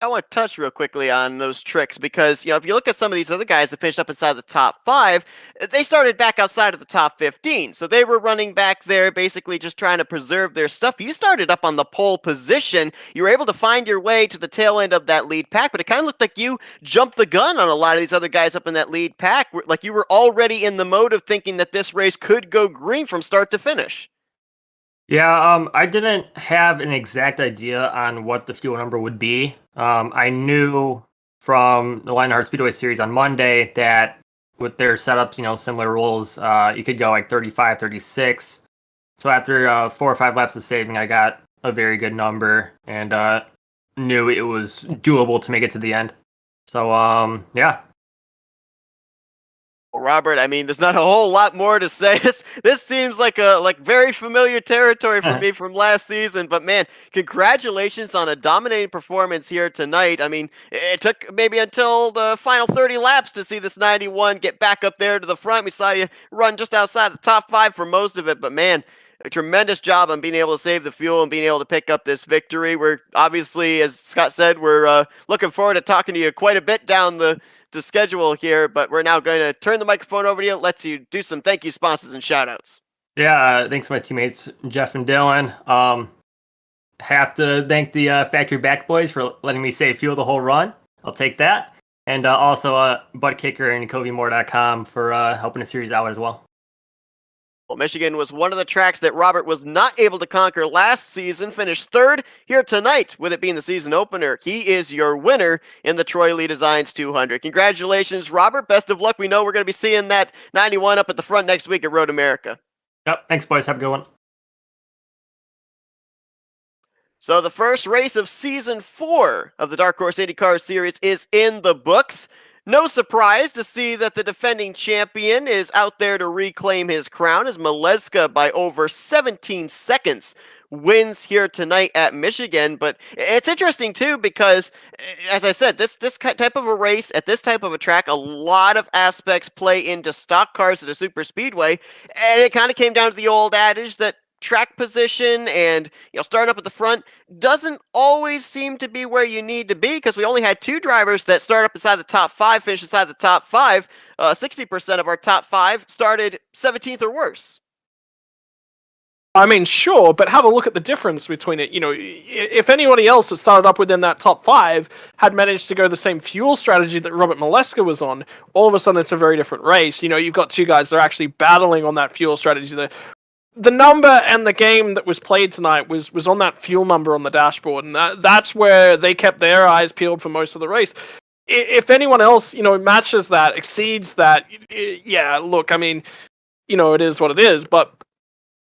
I want to touch real quickly on those tricks because, if you look at some of these other guys that finished up inside the top 5, they started back outside of the top 15. So they were running back there basically just trying to preserve their stuff. You started up on the pole position. You were able to find your way to the tail end of that lead pack, but it kind of looked like you jumped the gun on a lot of these other guys up in that lead pack. Like you were already in the mode of thinking that this race could go green from start to finish. Yeah, I didn't have an exact idea on what the fuel number would be. I knew from the Lionheart Speedway Series on Monday that with their setups, similar rules, you could go like 35, 36. So after 4 or 5 laps of saving, I got a very good number and knew it was doable to make it to the end. So, yeah. Well, Robert, I mean, there's not a whole lot more to say. This seems like very familiar territory for me from last season. But man, congratulations on a dominating performance here tonight. I mean, it took maybe until the final 30 laps to see this 91 get back up there to the front. We saw you run just outside the top 5 for most of it. But man, a tremendous job on being able to save the fuel and being able to pick up this victory. We're obviously, as Scott said, we're looking forward to talking to you quite a bit down the schedule here, but we're now going to turn the microphone over to you. Let's you do some thank you sponsors and shout outs. Yeah, thanks to my teammates, Jeff and Dylan. Have to thank the Factory Back Boys for letting me save fuel the whole run. I'll take that. And also Bud Kicker and CovyMore.com for helping the series out as well. Well, Michigan was one of the tracks that Robert was not able to conquer last season, finished 3rd here tonight, with it being the season opener. He is your winner in the Troy Lee Designs 200. Congratulations, Robert. Best of luck. We know we're going to be seeing that 91 up at the front next week at Road America. Yep, thanks, boys. Have a good one. So the first race of Season 4 of the Dark Horse IndyCar Series is in the books. No surprise to see that the defending champion is out there to reclaim his crown as Maleska, by over 17 seconds, wins here tonight at Michigan. But it's interesting too because, as I said, this type of a race at this type of a track, a lot of aspects play into stock cars at a super speedway, and it kind of came down to the old adage that track position and starting up at the front doesn't always seem to be where you need to be, because we only had 2 drivers that start up inside the top 5, finish inside the top 5. 60% of our top 5 started 17th or worse. I mean, sure, but have a look at the difference between it. If anybody else that started up within that top 5 had managed to go the same fuel strategy that Robert Maleska was on, all of a sudden it's a very different race. You've got 2 guys that are actually battling on that fuel strategy. The number and the game that was played tonight was on that fuel number on the dashboard, and that's where they kept their eyes peeled for most of the race. If anyone else, matches that, exceeds that, yeah, look, I mean, it is what it is, but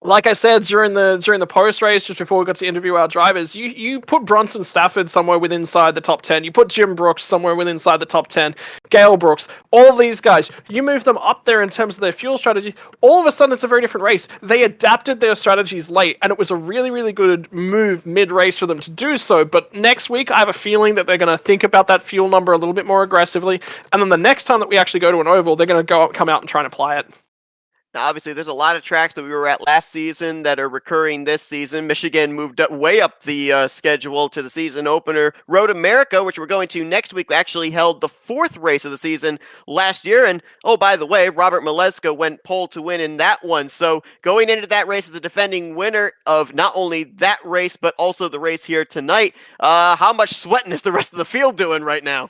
like I said during the post race, just before we got to interview our drivers, you put Bronson Stafford somewhere within inside the top 10. You put Jim Brooks somewhere within inside the top 10. Gale Brooks, all of these guys, you move them up there in terms of their fuel strategy. All of a sudden, it's a very different race. They adapted their strategies late, and it was a really, really good move mid-race for them to do so. But next week, I have a feeling that they're going to think about that fuel number a little bit more aggressively, and then the next time that we actually go to an oval, they're going to come out and try and apply it. Now, obviously, there's a lot of tracks that we were at last season that are recurring this season. Michigan moved way up the schedule to the season opener. Road America, which we're going to next week, actually held the 4th race of the season last year. And, oh, by the way, Robert Maleska went pole to win in that one. So going into that race as the defending winner of not only that race, but also the race here tonight, how much sweating is the rest of the field doing right now?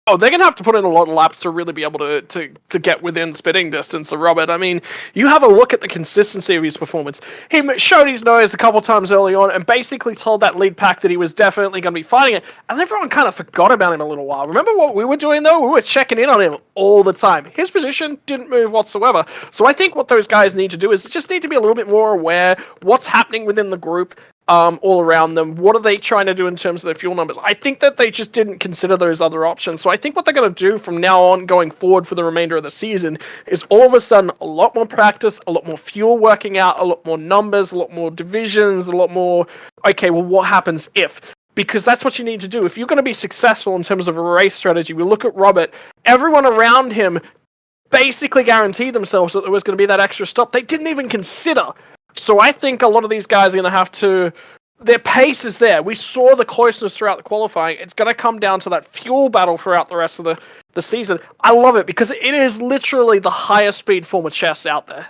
Oh, they're going to have to put in a lot of laps to really be able to get within spitting distance of Robert. I mean, you have a look at the consistency of his performance. He showed his nose a couple times early on and basically told that lead pack that he was definitely going to be fighting it, and everyone kind of forgot about him a little while. Remember what we were doing, though? We were checking in on him all the time. His position didn't move whatsoever. So I think what those guys need to do is just need to be a little bit more aware what's happening within the group, all around them. What are they trying to do in terms of their fuel numbers? I think that they just didn't consider those other options. So I think what they're going to do from now on going forward for the remainder of the season is all of a sudden a lot more practice, a lot more fuel working out, a lot more numbers, a lot more divisions, a lot more, okay, well, what happens if? Because that's what you need to do. If you're going to be successful in terms of a race strategy, we look at Robert, everyone around him basically guaranteed themselves that there was going to be that extra stop. They didn't even consider. So I think a lot of these guys are going to have to... Their pace is there. We saw the closeness throughout the qualifying. It's going to come down to that fuel battle throughout the rest of the season. I love it because it is literally the highest speed form of chess out there.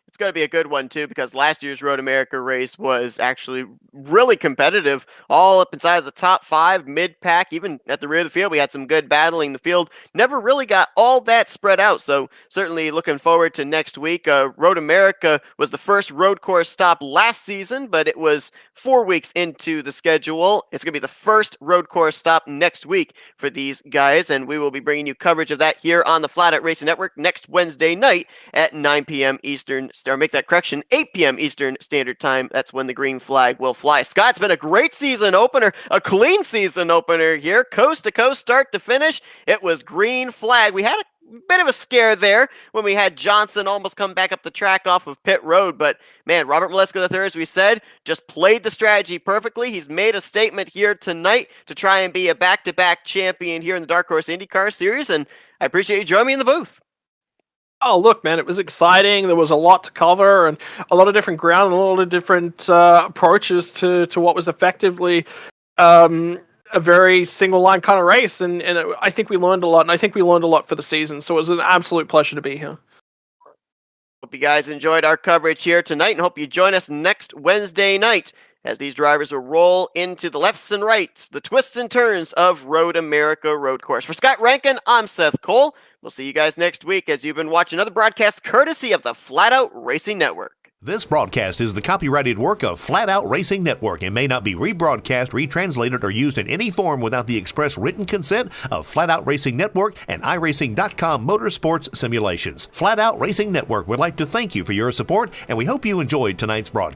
It's going to be a good one, too, because last year's Road America race was actually really competitive, all up inside of the top 5, mid-pack, even at the rear of the field. We had some good battling. The field never really got all that spread out, so certainly looking forward to next week. Road America was the first road course stop last season, but it was 4 weeks into the schedule. It's going to be the first road course stop next week for these guys, and we will be bringing you coverage of that here on the Flatout Racing Network next Wednesday night at 9 p.m. Eastern, or make that correction, 8 p.m. Eastern Standard Time. That's when the green flag will fly. Scott, it's been a great season opener, a clean season opener here, coast to coast, start to finish. It was green flag. We had a bit of a scare there when we had Johnson almost come back up the track off of pit road, but man, Robert Maleska III, as we said, just played the strategy perfectly. He's made a statement here tonight to try and be a back-to-back champion here in the Dark Horse IndyCar Series, and I appreciate you joining me in the booth. Oh, look, man, it was exciting. There was a lot to cover and a lot of different ground and a lot of different approaches to what was effectively a very single-line kind of race. And I think we learned a lot, and I think we learned a lot for the season. So it was an absolute pleasure to be here. Hope you guys enjoyed our coverage here tonight, and hope you join us next Wednesday night as these drivers will roll into the lefts and rights, the twists and turns of Road America Road Course. For Scott Rankin, I'm Seth Cole. We'll see you guys next week as you've been watching another broadcast courtesy of the Flatout Racing Network. This broadcast is the copyrighted work of Flatout Racing Network and may not be rebroadcast, retranslated, or used in any form without the express written consent of Flatout Racing Network and iRacing.com Motorsports Simulations. Flatout Racing Network would like to thank you for your support, and we hope you enjoyed tonight's broadcast.